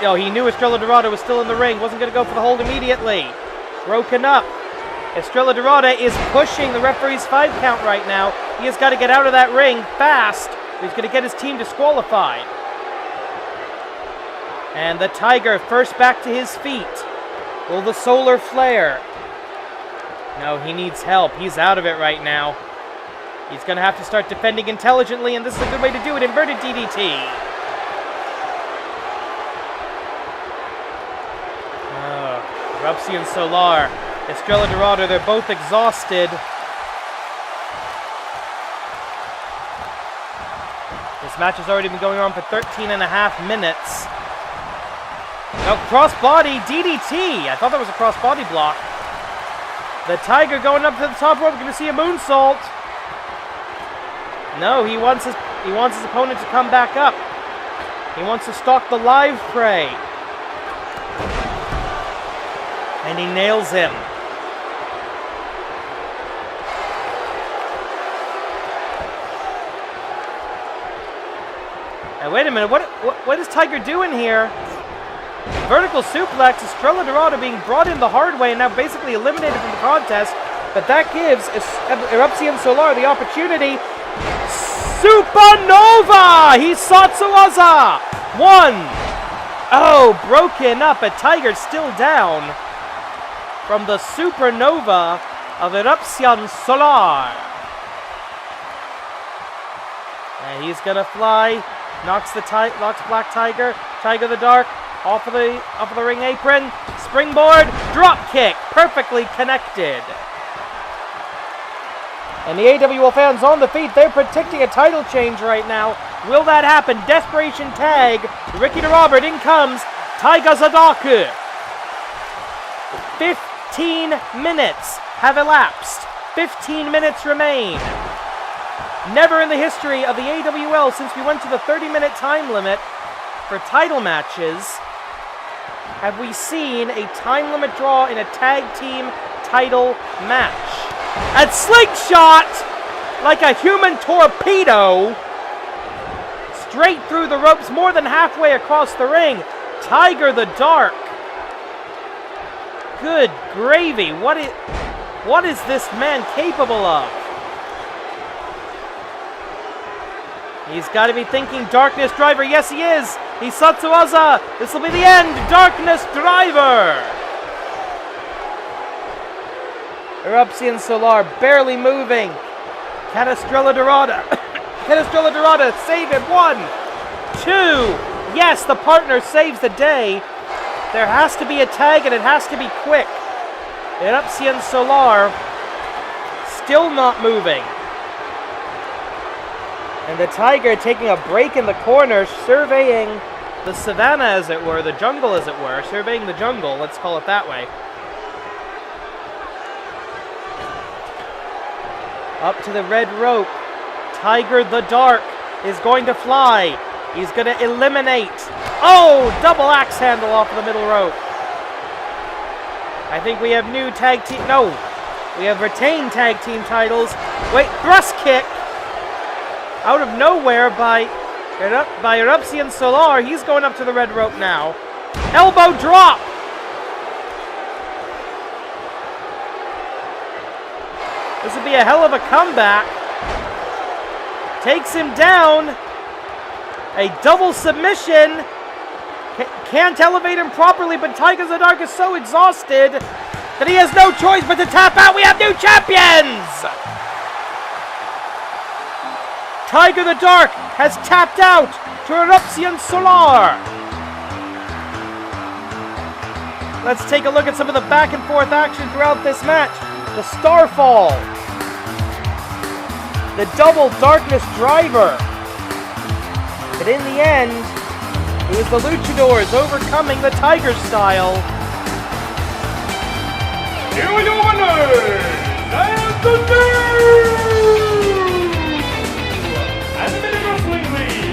S3: Oh, he knew Estrella Dorada was still in the ring. Wasn't going to go for the hold immediately. Broken up. Estrella Dorada is pushing the referee's 5 count right now. He has got to get out of that ring fast. He's going to get his team disqualified. And the Tiger first back to his feet. Will the solar flare? No, he needs help. He's out of it right now. He's going to have to start defending intelligently, and this is a good way to do it. Inverted DDT. Erupcion Solar, Estrella Dorada, they're both exhausted. This match has already been going on for 13 and a half minutes. Now crossbody DDT. I thought that was a crossbody block. The Tiger going up to the top rope. We're going to see a moonsault. No, he wants his opponent to come back up. He wants to stalk the live prey. And he nails him. Now wait a minute, what is Tiger doing here? Vertical suplex, Estrella Dorada being brought in the hard way and now basically eliminated from the contest. But that gives Erupcion Solar the opportunity. Supernova! He Satsuwaza! 1. Oh, broken up, but Tiger's still down from the Supernova of Erupcion Solar. And he's gonna fly. Knocks Black Tiger. Tiger the Dark off of the ring apron. Springboard, drop kick, perfectly connected. And the AWL fans on the feet, they're predicting a title change right now. Will that happen? Desperation tag. Ricky DeRobert, in comes Taiga Zadaku. 15 minutes have elapsed. 15 minutes remain. Never in the history of the AWL since we went to the 30-minute time limit for title matches have we seen a time limit draw in a tag team title match. At slingshot, like a human torpedo, straight through the ropes, more than halfway across the ring. Tiger the Dark. Good gravy. What is this man capable of? He's got to be thinking Darkness Driver. Yes, he is. He's Satsuwaza. This will be the end. Darkness Driver. Erupcion Solar barely moving. Can Estrella Dorada save him? 1, 2. Yes, the partner saves the day. There has to be a tag and it has to be quick. Erupcion Solar still not moving. And the Tiger taking a break in the corner, surveying the savannah, as it were, the jungle, as it were. Surveying the jungle, let's call it that way. Up to the red rope. Tiger the Dark is going to fly. He's going to eliminate. Oh, double axe handle off of the middle rope. I think we have new tag team. No, we have retained tag team titles. Wait, thrust kick. Out of nowhere by Erupcion Solar. He's going up to the red rope now. Elbow drop. This would be a hell of a comeback. Takes him down. A double submission. Can't elevate him properly, but Tiger the Dark is so exhausted that he has no choice but to tap out. We have new champions! Tiger the Dark has tapped out to Erupcion Solar. Let's take a look at some of the back and forth action throughout this match. The Starfall. The double Darkness Driver. But in the end, it was the Luchadors overcoming the Tiger Style.
S2: Here are your winners, and the new Animated Wrestling League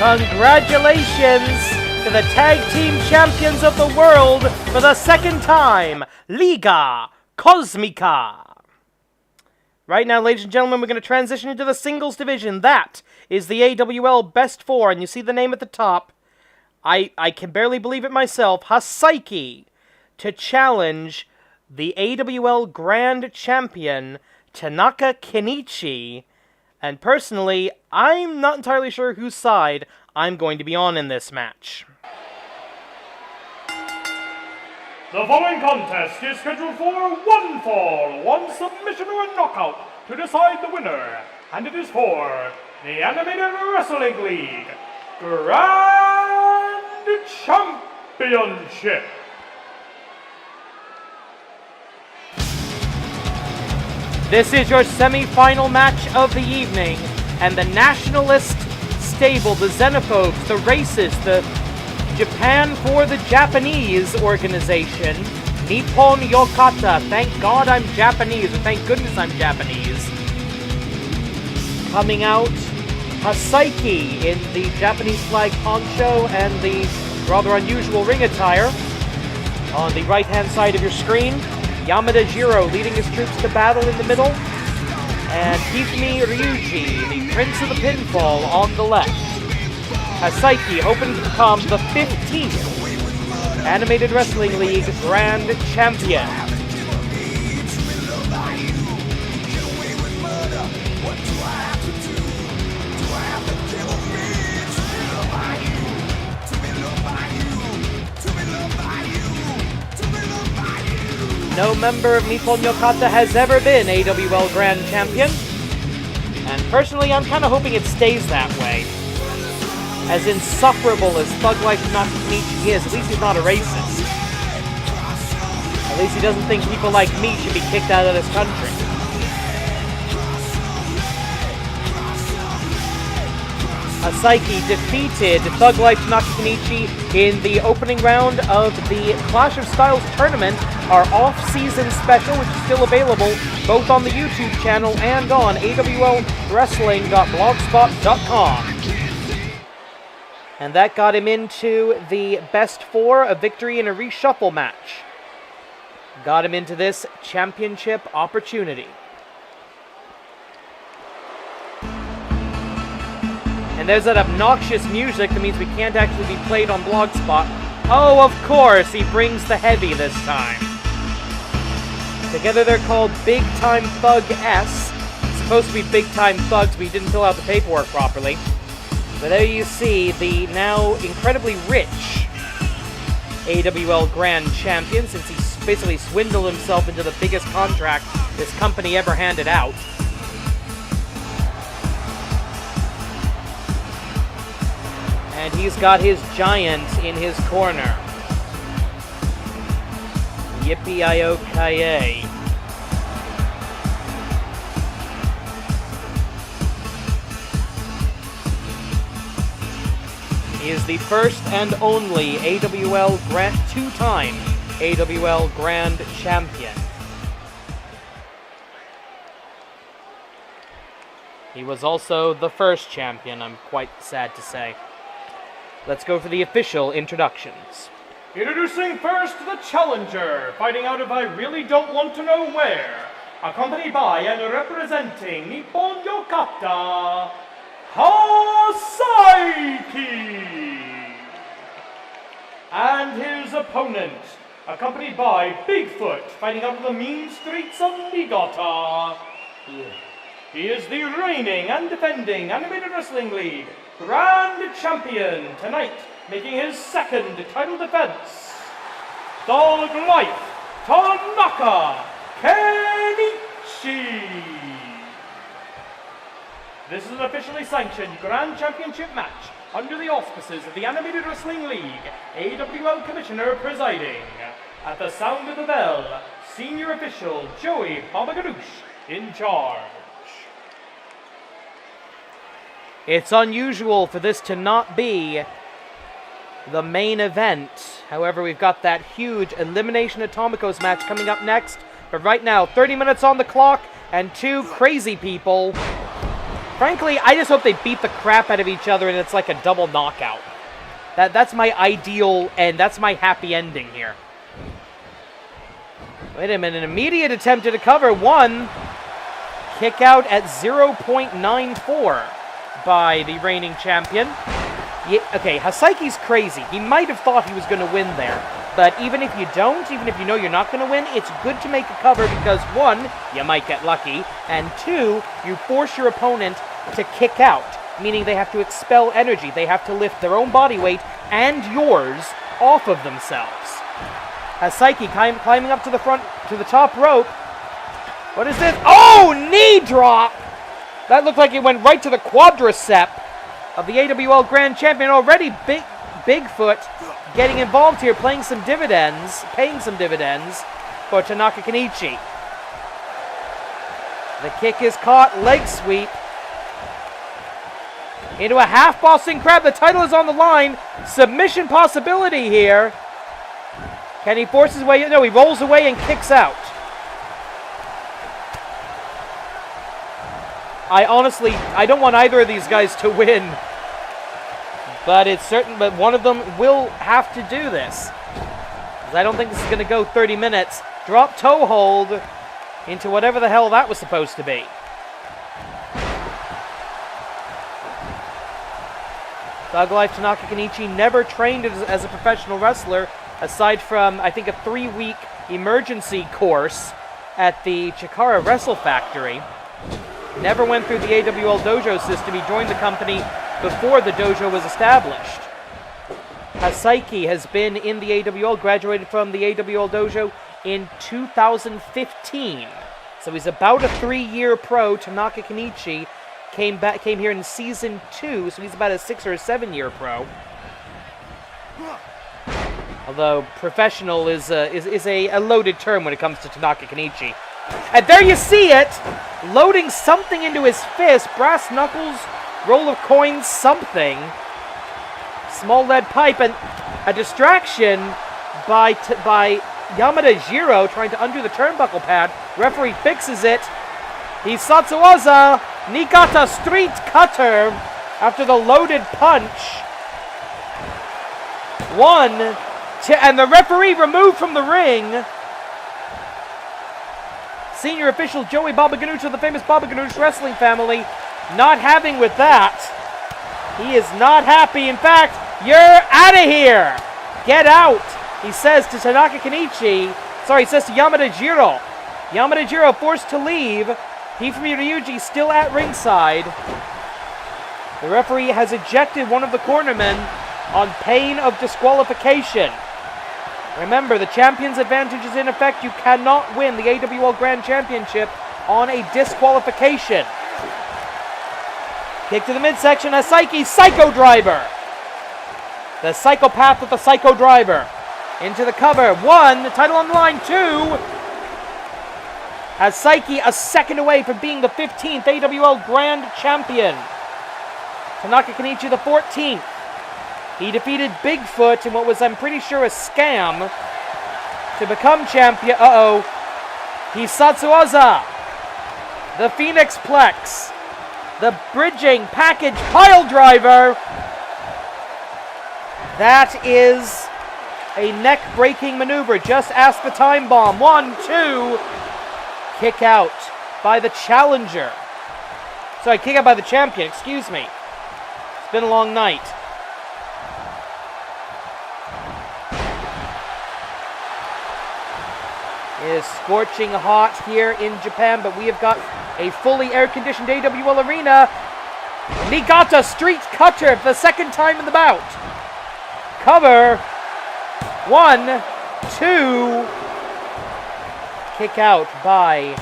S3: Congratulations to the Tag Team Champions of the World for the second time, Liga Cosmica. Right now, ladies and gentlemen, we're going to transition into the singles division. That is the AWL Best 4, and you see the name at the top. I can barely believe it myself. Hasaiki to challenge the AWL Grand Champion, Tanaka Kenichi. And personally, I'm not entirely sure whose side I'm going to be on in this match.
S2: The following contest is scheduled for one fall, one submission or a knockout to decide the winner. And it is for the Animated Wrestling League Grand Championship.
S3: This is your semi-final match of the evening, and the nationalist stable, the xenophobes, the racists, the Japan for the Japanese organization, Nippon Yokata, thank God I'm Japanese, or thank goodness I'm Japanese, coming out, Hasaiki in the Japanese flag poncho and the rather unusual ring attire. On the right-hand side of your screen, Yamada Jiro leading his troops to battle in the middle, and Hifumi Ryuji, the Prince of the Pinfall, on the left. Hasaiki hoping to become the 15th Animated Wrestling League Grand Champion. No member of Nippon Yokata has ever been AWL Grand Champion, and personally I'm kind of hoping it stays that way. As insufferable as Thug Life Tanaka Kenichi is, at least he's not a racist. At least he doesn't think people like me should be kicked out of this country. Hasaiki defeated Thug Life Tanaka Kenichi in the opening round of the Clash of Styles tournament, our off-season special, which is still available both on the YouTube channel and on awlwrestling.blogspot.com. And that got him into the Best 4, a victory in a reshuffle match. Got him into this championship opportunity. And there's that obnoxious music that means we can't actually be played on Blogspot. Oh, of course, he brings the heavy this time. Together they're called Big Time Thug S. It's supposed to be Big Time Thugs, but he didn't fill out the paperwork properly. But there you see the now incredibly rich AWL Grand Champion, since he basically swindled himself into the biggest contract this company ever handed out. And he's got his giant in his corner. Yippee-i-o-ki-yay. He is the first and only two-time AWL Grand Champion. He was also the first champion, I'm quite sad to say. Let's go for the official introductions.
S2: Introducing first the challenger, fighting out of I really don't want to know where. Accompanied by and representing Nippon Yokata, Hasaiki. And his opponent, accompanied by Bigfoot, fighting out of the mean streets of Niigata. He is the reigning and defending Animated Wrestling League Grand Champion, tonight making his second title defense, Thug Life Tanaka Kenichi. This is an officially sanctioned Grand Championship match under the auspices of the Animated Wrestling League, AWL Commissioner presiding. At the sound of the bell, senior official Joey Pomagarush in charge.
S3: It's unusual for this to not be the main event. However, we've got that huge Elimination Atomicos match coming up next. But right now, 30 minutes on the clock, and two crazy people Frankly, I just hope they beat the crap out of each other and it's like a double knockout. That's my ideal, and that's my happy ending here. Wait a minute, an immediate attempt to cover. One. Kick out at 0.94 by the reigning champion. Yeah, okay, Hasaiki's crazy. He might have thought he was going to win there. But even if you don't, even if you know you're not going to win, it's good to make a cover because, one, you might get lucky, and two, you force your opponent to kick out, meaning they have to expel energy. They have to lift their own body weight and yours off of themselves. Hasaiki climbing up to the front, to the top rope. What is this? Oh, knee drop! That looked like it went right to the quadricep of the AWL Grand Champion. Already Bigfoot getting involved here, paying some dividends for Tanaka Kenichi. The kick is caught, leg sweep. Into a half Boston Crab, the title is on the line. Submission possibility here. Can he force his way? No, he rolls away and kicks out. I don't want either of these guys to win. But it's certain, but one of them will have to do this. I don't think this is going to go 30 minutes. Drop toe hold into whatever the hell that was supposed to be. Thug Life Tanaka Kenichi never trained as a professional wrestler, aside from, I think, a 3-week emergency course at the Chikara Wrestle Factory. Never went through the AWL dojo system. He joined the company before the dojo was established. Hasaiki has been in the AWL, graduated from the AWL dojo in 2015. So he's about a 3-year pro. Tanaka Kenichi came here in season 2, so he's about a 6 or a 7-year pro. Although professional is a loaded term when it comes to Tanaka Kenichi. And there you see it! Loading something into his fist. Brass knuckles, roll of coins, something. Small lead pipe, and a distraction by Yamada Jiro trying to undo the turnbuckle pad. Referee fixes it. He's Satsuwaza. Nikata street cutter after the loaded punch. 1, 2, and the referee removed from the ring. Senior official Joey Baba Ganoush of the famous Baba Ganoush wrestling family not having with that. He is not happy. In fact, you're out of here. Get out, he says to Tanaka Kenichi. Sorry, he says to Yamada Jiro. Yamada Jiro forced to leave. Hifumi Ryuji still at ringside. The referee has ejected one of the cornermen on pain of disqualification. Remember, the champion's advantage is in effect. You cannot win the AWL Grand Championship on a disqualification. Kick to the midsection, Hasaiki, Psycho Driver. The psychopath with the Psycho Driver. Into the cover, 1, the title on the line, 2. Hasaiki a second away from being the 15th AWL Grand Champion. Tanaka Kenichi the 14th. He defeated Bigfoot in what was, I'm pretty sure, a scam to become champion. Uh-oh. He's Satsuwaza. The Phoenix Plex. The bridging package pile driver. That is a neck-breaking maneuver. Just ask the time bomb. 1, 2. Kick out by the challenger. Sorry, kick out by the champion. Excuse me. It's been a long night. It is scorching hot here in Japan, but we have got a fully air-conditioned AWL arena. Niigata Street Cutter for the second time in the bout. Cover. 1, 2. Kick out by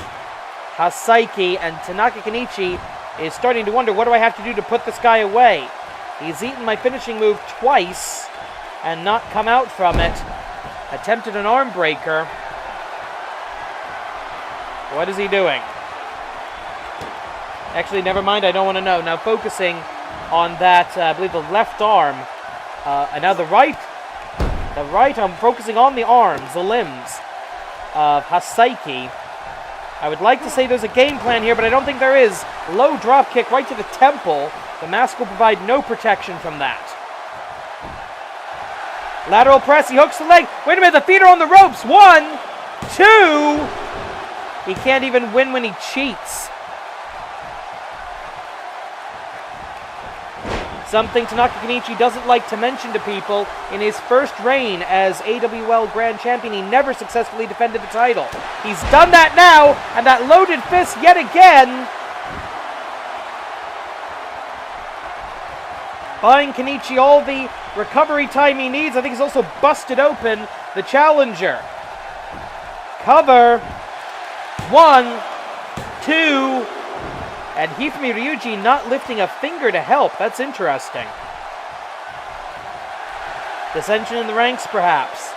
S3: Hasaiki, and Tanaka Kenichi is starting to wonder, what do I have to do to put this guy away? He's eaten my finishing move twice and not come out from it. Attempted an arm breaker. What is he doing? Actually, never mind, I don't want to know. Now focusing on that, I believe the left arm. And now the right. I'm focusing on the arms, the limbs of Hasaiki. I would like to say there's a game plan here, but I don't think there is. Low drop kick right to the temple. The mask will provide no protection from that. Lateral press, he hooks the leg. Wait a minute, the feet are on the ropes. 1, 2. He can't even win when he cheats. Something Tanaka Kenichi doesn't like to mention to people, in his first reign as AWL Grand Champion, he never successfully defended the title. He's done that now, and that loaded fist yet again. Buying Kenichi all the recovery time he needs. I think he's also busted open the challenger. Cover. 1, 2. And Hifumi Ryuji not lifting a finger to help. That's interesting. Dissension in the ranks, perhaps.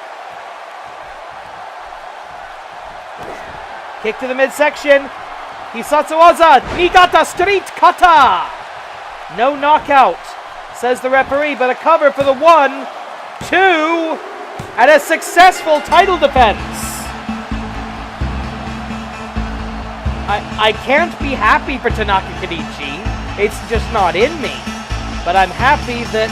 S3: Kick to the midsection. Hisatsuwaza. Niigata Street Kata. No knockout, says the referee, but a cover for the 1, 2, and a successful title defense. I can't be happy for Tanaka Kenichi. It's just not in me. But I'm happy that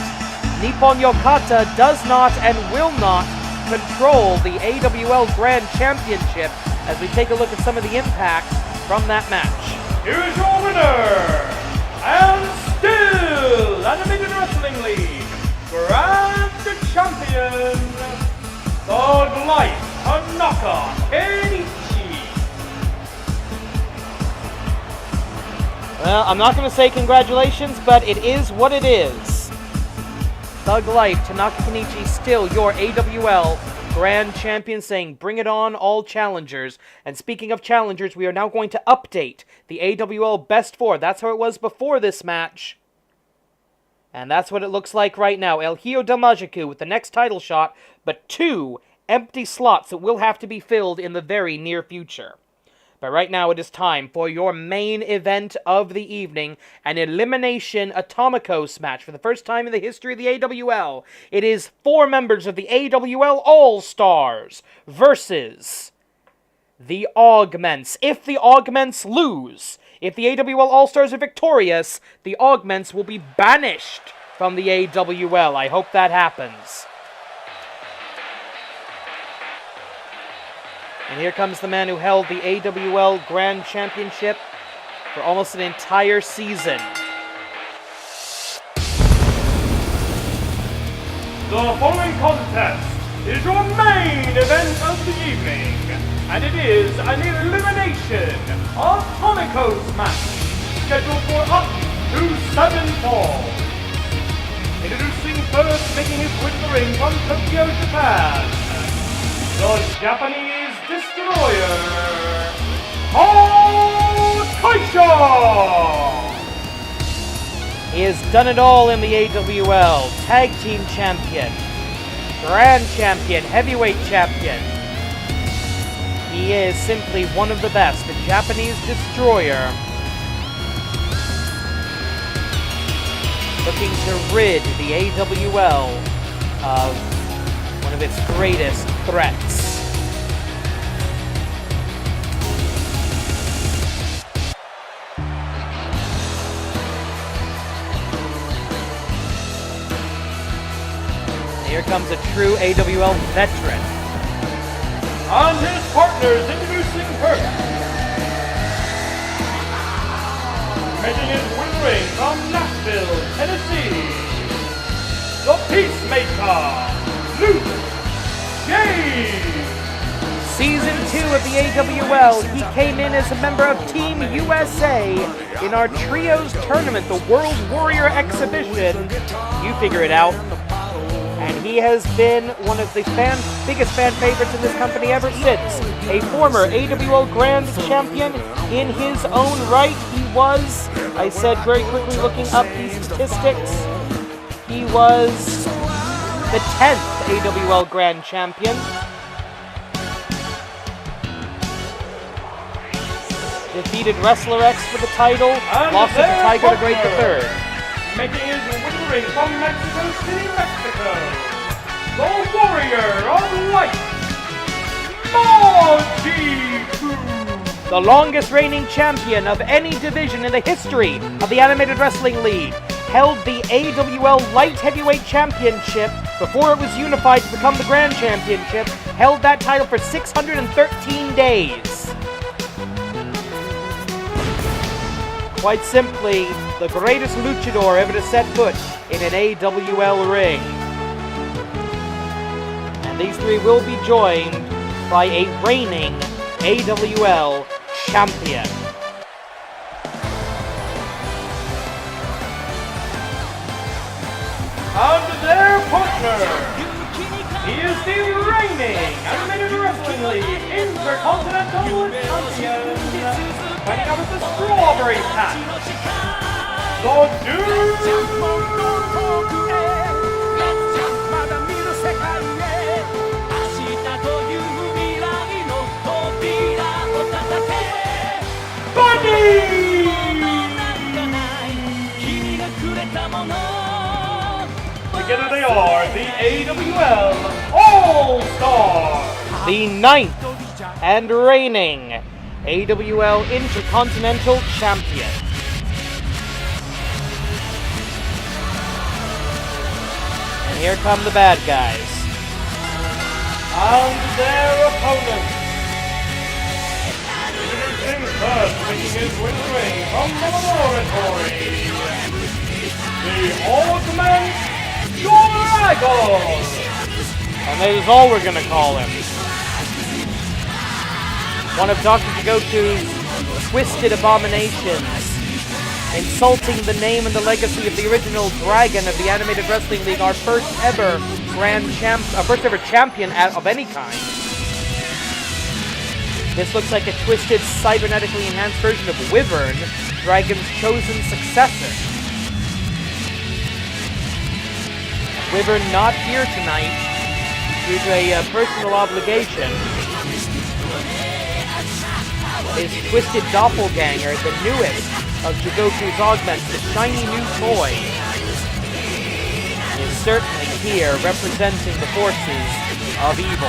S3: Nippon Yokata does not and will not control the AWL Grand Championship as we take a look at some of the impact from that match.
S2: Here's your winner, and still Animated Wrestling League Grand Champion, Thug Life Tanaka Kenichi.
S3: Well, I'm not going to say congratulations, but it is what it is. Thug Life, Tanaka Kenichi, still your AWL Grand Champion, saying bring it on, all challengers. And speaking of challengers, we are now going to update the AWL Best 4. That's how it was before this match. And that's what it looks like right now. El Hijo del Majiku with the next title shot, but 2 empty slots that will have to be filled in the very near future. But right now it is time for your main event of the evening, an Elimination Atomicos match. For the first time in the history of the AWL, it is 4 members of the AWL All Stars versus the Augments. If the Augments lose, if the AWL All Stars are victorious, the Augments will be banished from the AWL. I hope that happens. And here comes the man who held the AWL Grand Championship for almost an entire season.
S2: The following contest is your main event of the evening, and it is an Elimination Atomicos match, scheduled for up to 7 falls. Introducing first, making his way to the ring from Tokyo, Japan, the Japanese Destroyer, Kaisha!
S3: He has done it all in the AWL. Tag Team Champion, Grand Champion, Heavyweight Champion. He is simply one of the best, the Japanese Destroyer. Looking to rid the AWL of one of its greatest threats. Here comes a true AWL veteran.
S2: And his partners introducing first. Making his way to the ring from Nashville, Tennessee, the Peacemaker, Luke James.
S3: Season 2 of the AWL, he came in as a member of Team USA in our Trios Tournament, the World Warrior Exhibition. You figure it out. And he has been one of the biggest fan favorites in this company ever since. A former AWL Grand Champion in his own right. He was, I said very quickly looking up these statistics, he was the 10th AWL Grand Champion. Defeated Wrestler X for the title,
S2: And
S3: lost it to Tiger the Great III.
S2: Making his way to the ring from Mexico City, Mexico, the Warrior of Light, Majiku.
S3: the longest reigning champion of any division in the history of the Animated Wrestling League, held the AWL Light Heavyweight Championship before it was unified to become the Grand Championship, held that title for 613 days. Quite simply, the greatest luchador ever to set foot in an AWL ring. And these three will be joined by a reigning AWL champion.
S2: And their partner, he is the reigning Animated Wrestling League Intercontinental Champion, fighting out of the Strawberry Patch, the Together they are the AWL All Stars,
S3: The 9th and reigning AWL Intercontinental Champion. And here come the bad guys.
S2: and their opponents. Introducing first, making his way to the ring from the laboratory, the Augments.
S3: And that is all we're gonna call him. One of Dr. Jigoku's twisted abominations, insulting the name and the legacy of the original dragon of the Animated Wrestling League, our first ever champion of any kind. This looks like a twisted, cybernetically enhanced version of Wyvern, Dragon's chosen successor. Wyvern not here tonight due to a personal obligation. His twisted doppelganger, the newest of Jigoku's Augments, the shiny new toy, is certainly here representing the forces of evil.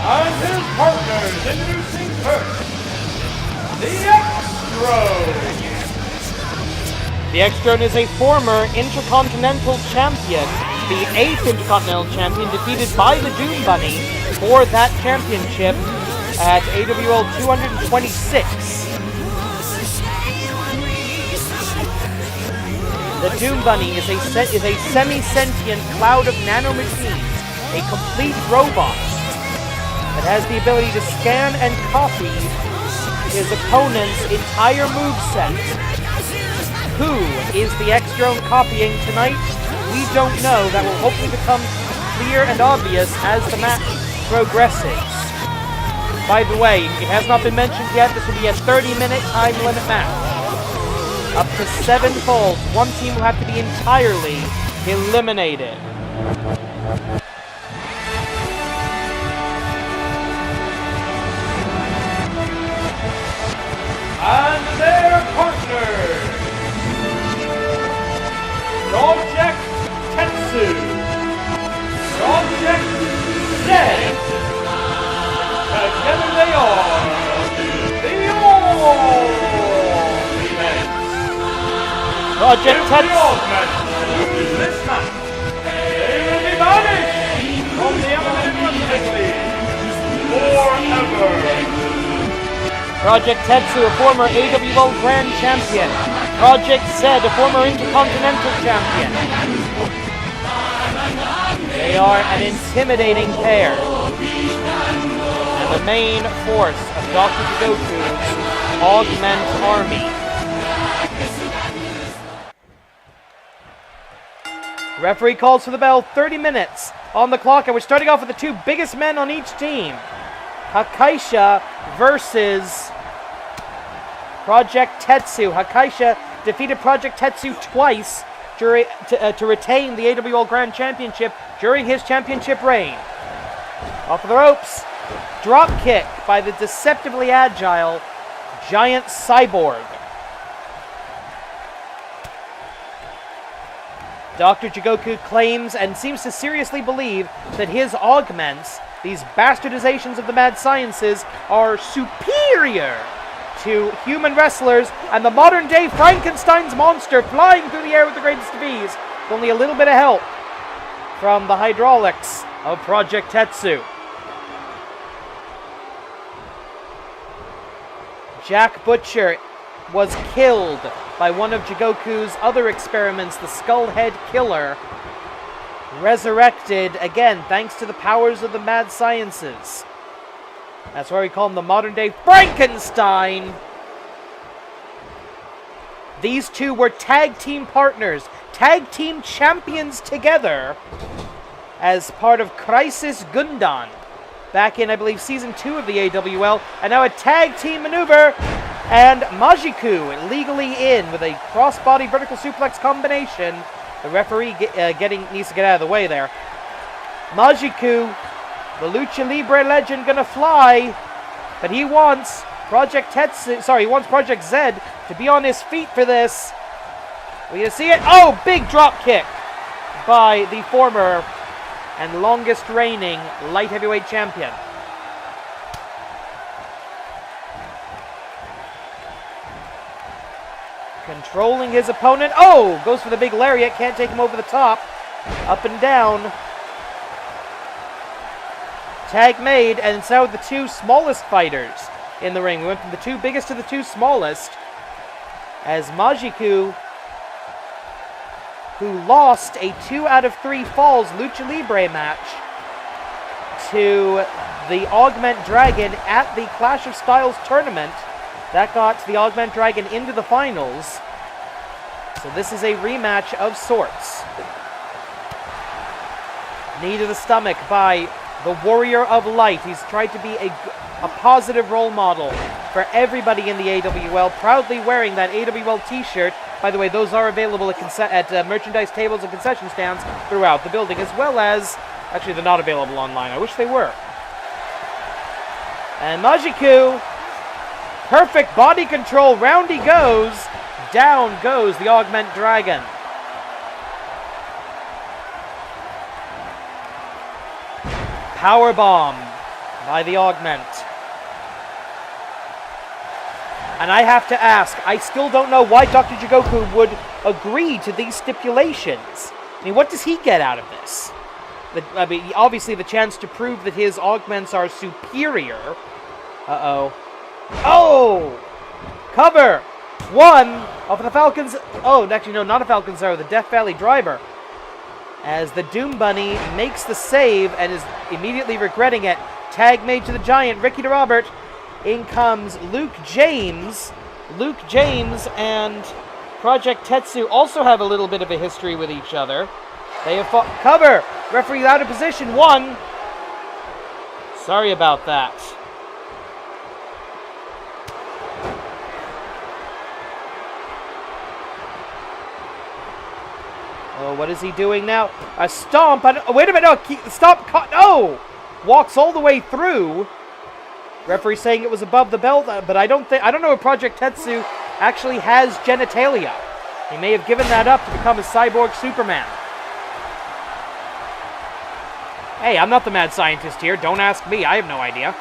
S2: And his partners, introducing first, the X-Drone.
S3: The X-Drone is a former Intercontinental Champion, the 8th Intercontinental Champion, defeated by the Doom Bunny for that championship at AWL 226. The Doom Bunny is a semi-sentient cloud of nanomachines, a complete robot that has the ability to scan and copy his opponent's entire moveset. Who is the X-Drone copying tonight? We don't know. That will hopefully become clear and obvious as the match progresses. By the way, it has not been mentioned yet, this will be a 30-minute time limit match. Up to 7 falls, one team will have to be entirely eliminated.
S2: And their partners, Project Tetsu, Project Zed. Together they are the Augments.
S3: Project
S2: If the
S3: Tetsu.
S2: Augments lose this match, they will be banished from the Animated Wrestling League forever.
S3: Project Tetsu, a former AWL Grand Champion. Project Zed, a former Intercontinental Champion. They are an intimidating pair. And the main force of Dr. Jigoku's Augment army. Referee calls for the bell, 30 minutes on the clock, and we're starting off with the two biggest men on each team. Hakaisha versus Project Tetsu. Hakaisha defeated Project Tetsu twice to retain the AWL Grand Championship during his championship reign. Off of the ropes. Drop kick by the deceptively agile Giant Cyborg. Dr. Jigoku claims and seems to seriously believe that his augments, these bastardizations of the mad sciences, are superior to human wrestlers and the modern-day Frankenstein's monster flying through the air with the greatest of ease, with only a little bit of help from the hydraulics of Project Tetsu. Jack Butcher was killed by one of Jigoku's other experiments, the Skullhead Killer, resurrected again thanks to the powers of the mad sciences. That's why we call him the modern-day Frankenstein. These two were tag team partners, tag team champions together as part of Crisis Gundan back in, I believe, Season 2 of the AWL, and now a tag team maneuver, and Majiku legally in with a crossbody vertical suplex combination. The referee needs to get out of the way there. Majiku, the Lucha Libre legend, gonna fly, but he wants Project Z to be on his feet for this. Will you see it? Oh, big drop kick by the former and longest reigning light heavyweight champion. Controlling his opponent. Oh, goes for the big lariat. Can't take him over the top. Up and down. Tag made, and it's now the two smallest fighters in the ring. We went from the two biggest to the two smallest, as Majiku, who lost a 2 out of 3 falls Lucha Libre match to the Augment Dragon at the Clash of Styles tournament. That got the Augment Dragon into the finals. So this is a rematch of sorts. Knee to the stomach by the Warrior of Light. He's tried to be a positive role model for everybody in the AWL, proudly wearing that AWL t-shirt. By the way, those are available at merchandise tables and concession stands throughout the building, as well as, actually they're not available online. I wish they were. And Majiku, perfect body control, round he goes, down goes the Augment Dragon. Powerbomb by the Augment. And I have to ask, I still don't know why Dr. Jigoku would agree to these stipulations. I mean, what does he get out of this? Obviously the chance to prove that his augments are superior. Uh-oh. Oh! Cover! One of the Falcons. Oh, actually, no, not a Falcon Arrow, the Death Valley Driver. As the Doom Bunny makes the save and is immediately regretting it. Tag made to the Giant, Ricky DeRobert. In comes Luke James. Luke James and Project Tetsu also have a little bit of a history with each other. They have fought. Cover! Referee out of position. 1. Sorry about that. Oh, what is he doing now? A stomp. Wait a minute. No, stop. No! Walks all the way through. Referee saying it was above the belt, but I don't know if Project Tetsu actually has genitalia. He may have given that up to become a cyborg Superman. Hey, I'm not the mad scientist here. Don't ask me. I have no idea.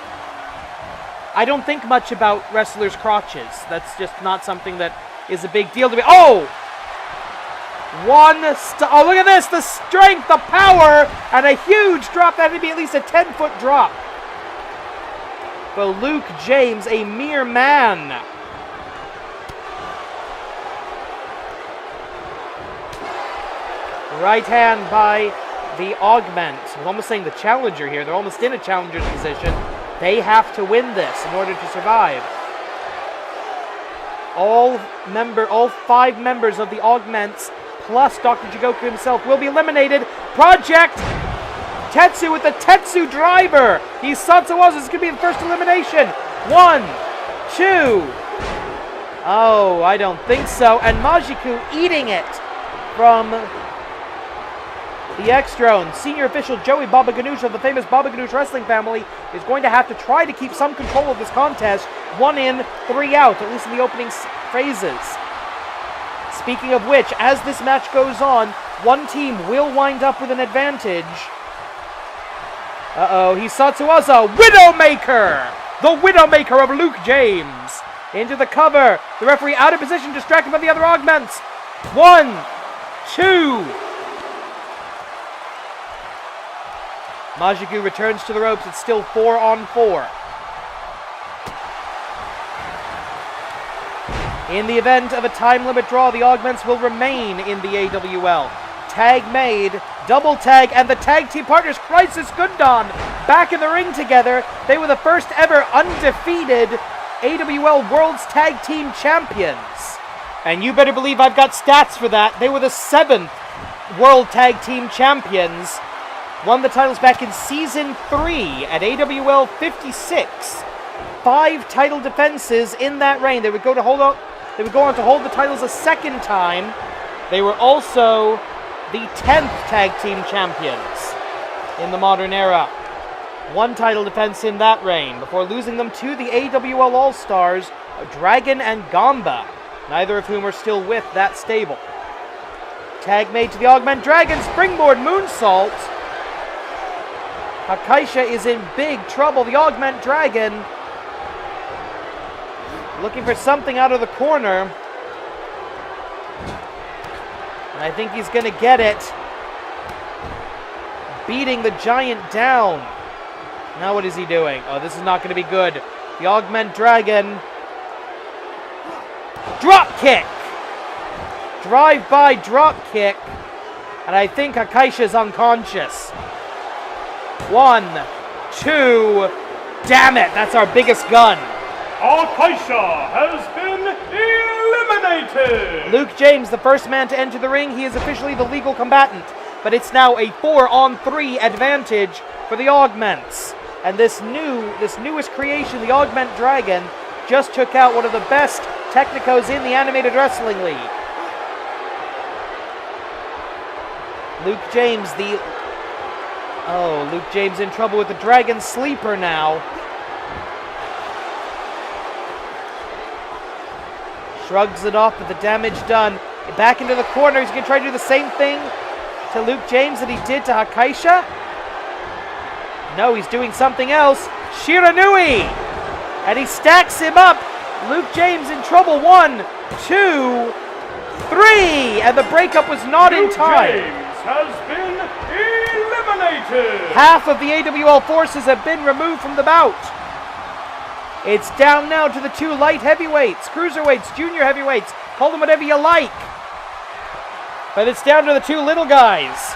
S3: I don't think much about wrestlers' crotches. That's just not something that is a big deal to me. Oh! Oh, look at this! The strength, the power, and a huge drop. That would be at least a 10-foot drop. But Luke James, a mere man. Right hand by the Augment. I'm almost saying the challenger here. They're almost in a challenger's position. They have to win this in order to survive. All 5 members of the Augments, plus Dr. Jigoku himself, will be eliminated. Project Tetsu with the Tetsu driver. He's Satsuwaza. This could be the first elimination. 1, 2. Oh, I don't think so. And Majiku eating it from the X-Drone. Senior official Joey Baba Ganoush of the famous Baba Ganoush wrestling family is going to have to try to keep some control of this contest. 1 in, 3 out, at least in the opening phases. Speaking of which, as this match goes on, one team will wind up with an advantage. Uh-oh, Hisatsuaza, Widowmaker! The Widowmaker of Luke James. Into the cover. The referee out of position, distracted by the other augments. 1, 2. Majiku returns to the ropes. It's still 4 on 4. In the event of a time limit draw, the augments will remain in the AWL. Tag made, double tag, and the tag team partners, Crisis Gundam, back in the ring together. They were the first ever undefeated AWL World's Tag Team Champions. And you better believe I've got stats for that. They were the 7th World Tag Team Champions. Won the titles back in Season 3 at AWL 56. 5 title defenses in that reign. They would go on to hold the titles a second time. They were also the 10th Tag Team Champions in the modern era. 1 title defense in that reign before losing them to the AWL All Stars, Dragon and Gamba, neither of whom are still with that stable. Tag made to the Augment Dragon, springboard moonsault. Hakaisha is in big trouble. The Augment Dragon looking for something out of the corner. And I think he's going to get it. Beating the giant down. Now what is he doing? Oh, this is not going to be good. The Augment Dragon. Drop kick. Drive-by drop kick. And I think Hakaisha is unconscious. 1, 2. Damn it, that's our biggest gun.
S2: Hakaisha has been eliminated!
S3: Luke James, the first man to enter the ring. He is officially the legal combatant. But it's now a 4-on-3 advantage for the Augments. And this newest creation, the Augment Dragon, just took out one of the best Technicos in the Animated Wrestling League. Luke James, Luke James in trouble with the Dragon Sleeper now. Shrugs it off with the damage done. Back into the corner. He's going to try to do the same thing to Luke James that he did to Hakaisha. No, he's doing something else. Shiranui! And he stacks him up. Luke James in trouble. 1, 2, 3. And the breakup was not in time.
S2: Luke James has been eliminated.
S3: Half of the AWL forces have been removed from the bout. It's down now to the 2 light heavyweights, cruiserweights, junior heavyweights, call them whatever you like. But it's down to the 2 little guys.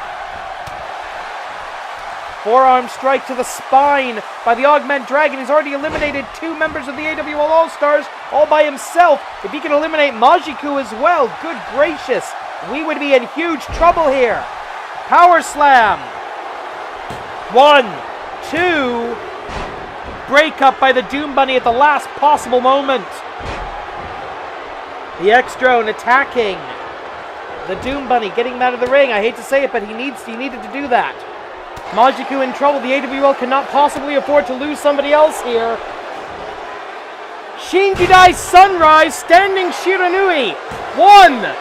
S3: Forearm strike to the spine by the Augment Dragon. He's already eliminated 2 members of the AWL All Stars all by himself. If he can eliminate Majiku as well, good gracious, we would be in huge trouble here. Power slam. 1, 2. Break up by the Doom Bunny at the last possible moment. The X-Drone attacking the Doom Bunny, getting him out of the ring. I hate to say it, but he needed to do that. Majiku in trouble. The AWL cannot possibly afford to lose somebody else here. Shinjidai Sunrise, standing Shiranui. 1,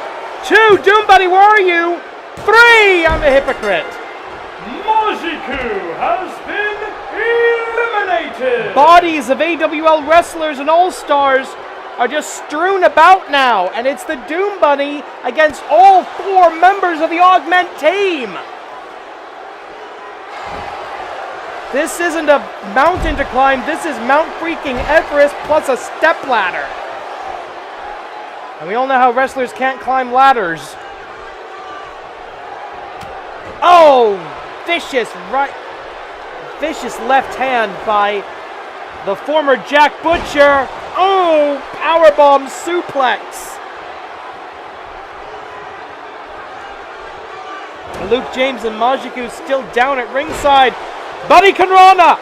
S3: 2, Doom Bunny, where are you? 3, I'm a hypocrite.
S2: Majiku has been eliminated!
S3: Bodies of AWL wrestlers and All-Stars are just strewn about now, and it's the Doom Bunny against all 4 members of the Augment team. This isn't a mountain to climb, this is Mount freaking Everest plus a stepladder. And we all know how wrestlers can't climb ladders. Oh! Vicious left hand by the former Jack Butcher. Oh, powerbomb suplex. Luke James and Majiku still down at ringside. Bunny Kanrana.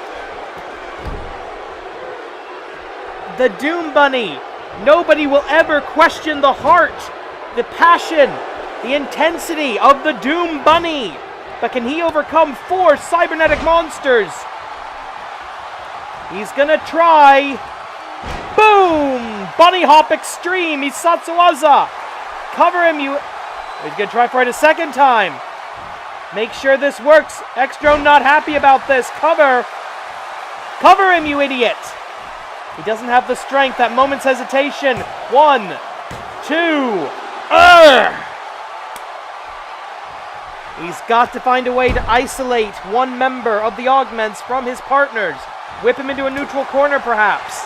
S3: The Doom Bunny. Nobody will ever question the heart, the passion, The intensity of the Doom Bunny. But can he overcome 4 cybernetic monsters? He's gonna try. Boom! Bunny Hop Extreme. He's Satsuwaza. Cover him, you. He's gonna try for it a second time. Make sure this works. Extro not happy about this. Cover. Cover him, you idiot. He doesn't have the strength. That moment's hesitation. 1, 2. He's got to find a way to isolate one member of the Augments from his partners. Whip him into a neutral corner, perhaps.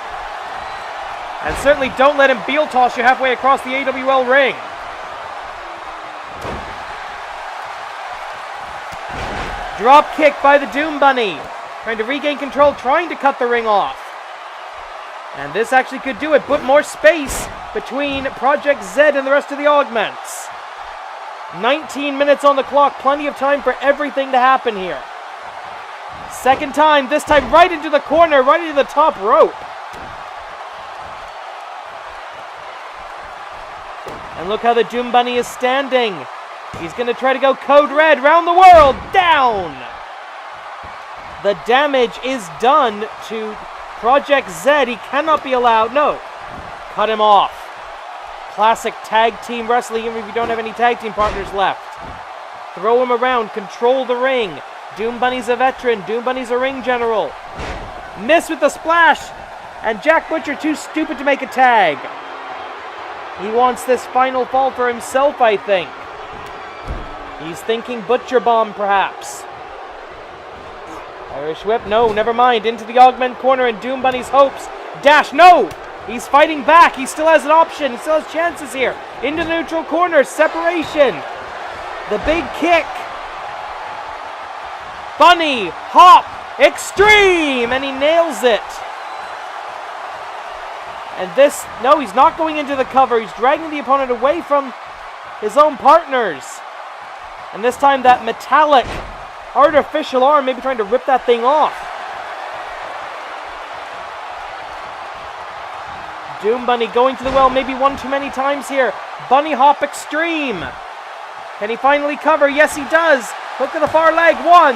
S3: And certainly don't let him Beal toss you halfway across the AWL ring. Drop kick by the Doom Bunny. Trying to regain control, trying to cut the ring off. And this actually could do it. Put more space between Project Z and the rest of the Augments. 19 minutes on the clock. Plenty of time for everything to happen here. Second time. This time right into the corner. Right into the top rope. And look how the Doom Bunny is standing. He's going to try to go Code Red. Round the world. Down. The damage is done to Project Z. He cannot be allowed. No. Cut him off. Classic tag team wrestling, even if you don't have any tag team partners left. Throw him around. Control the ring. Doom Bunny's a veteran. Doom Bunny's a ring general. Miss with the splash. And Jack Butcher too stupid to make a tag. He wants this final fall for himself, I think. He's thinking Butcher Bomb, perhaps. Irish Whip, no, never mind. Into the Augment corner and Doom Bunny's hopes. Dash, no! He's fighting back. He still has an option. He still has chances here. Into the neutral corner. Separation. The big kick. Bunny, hop, extreme! And he nails it. And this, no, he's not going into the cover. He's dragging the opponent away from his own partners. And this time that metallic artificial arm, maybe trying to rip that thing off. Doom Bunny going to the well, maybe one too many times here. Bunny Hop Extreme. Can he finally cover? Yes, he does. Hook to the far leg. 1,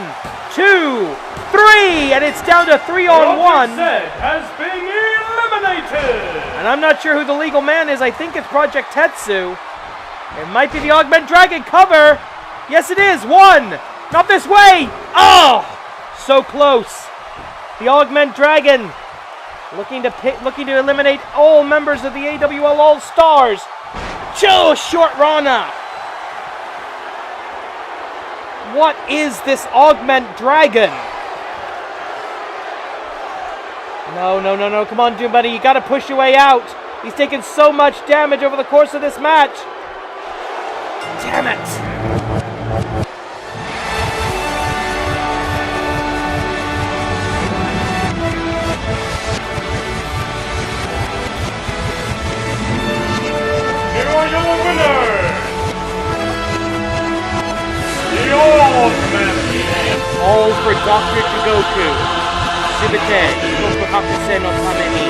S3: 2, 3. And it's down to 3-on-1.
S2: Has been eliminated.
S3: And I'm not sure who the legal man is. I think it's Project Tetsu. It might be the Augment Dragon. Cover. Yes, it is. 1. Not this way! Oh! So close. The Augment Dragon looking to eliminate all members of the AWL All Stars. Joe Short Rana. What is this Augment Dragon? No. Come on, Doom Bunny. You got to push your way out. He's taken so much damage over the course of this match. Damn it.
S2: Your winner, the Augments.
S3: All for Dr. Jigoku. Shibete, Shikoku Hakuse no Tameni.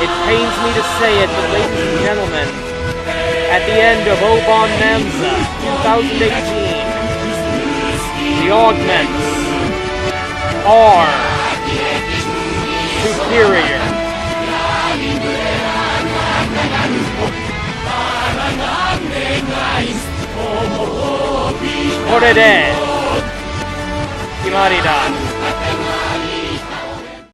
S3: It pains me to say it, but ladies and gentlemen, at the end of Obon-nanza 2018, the Augments are superior. これで決まりだ。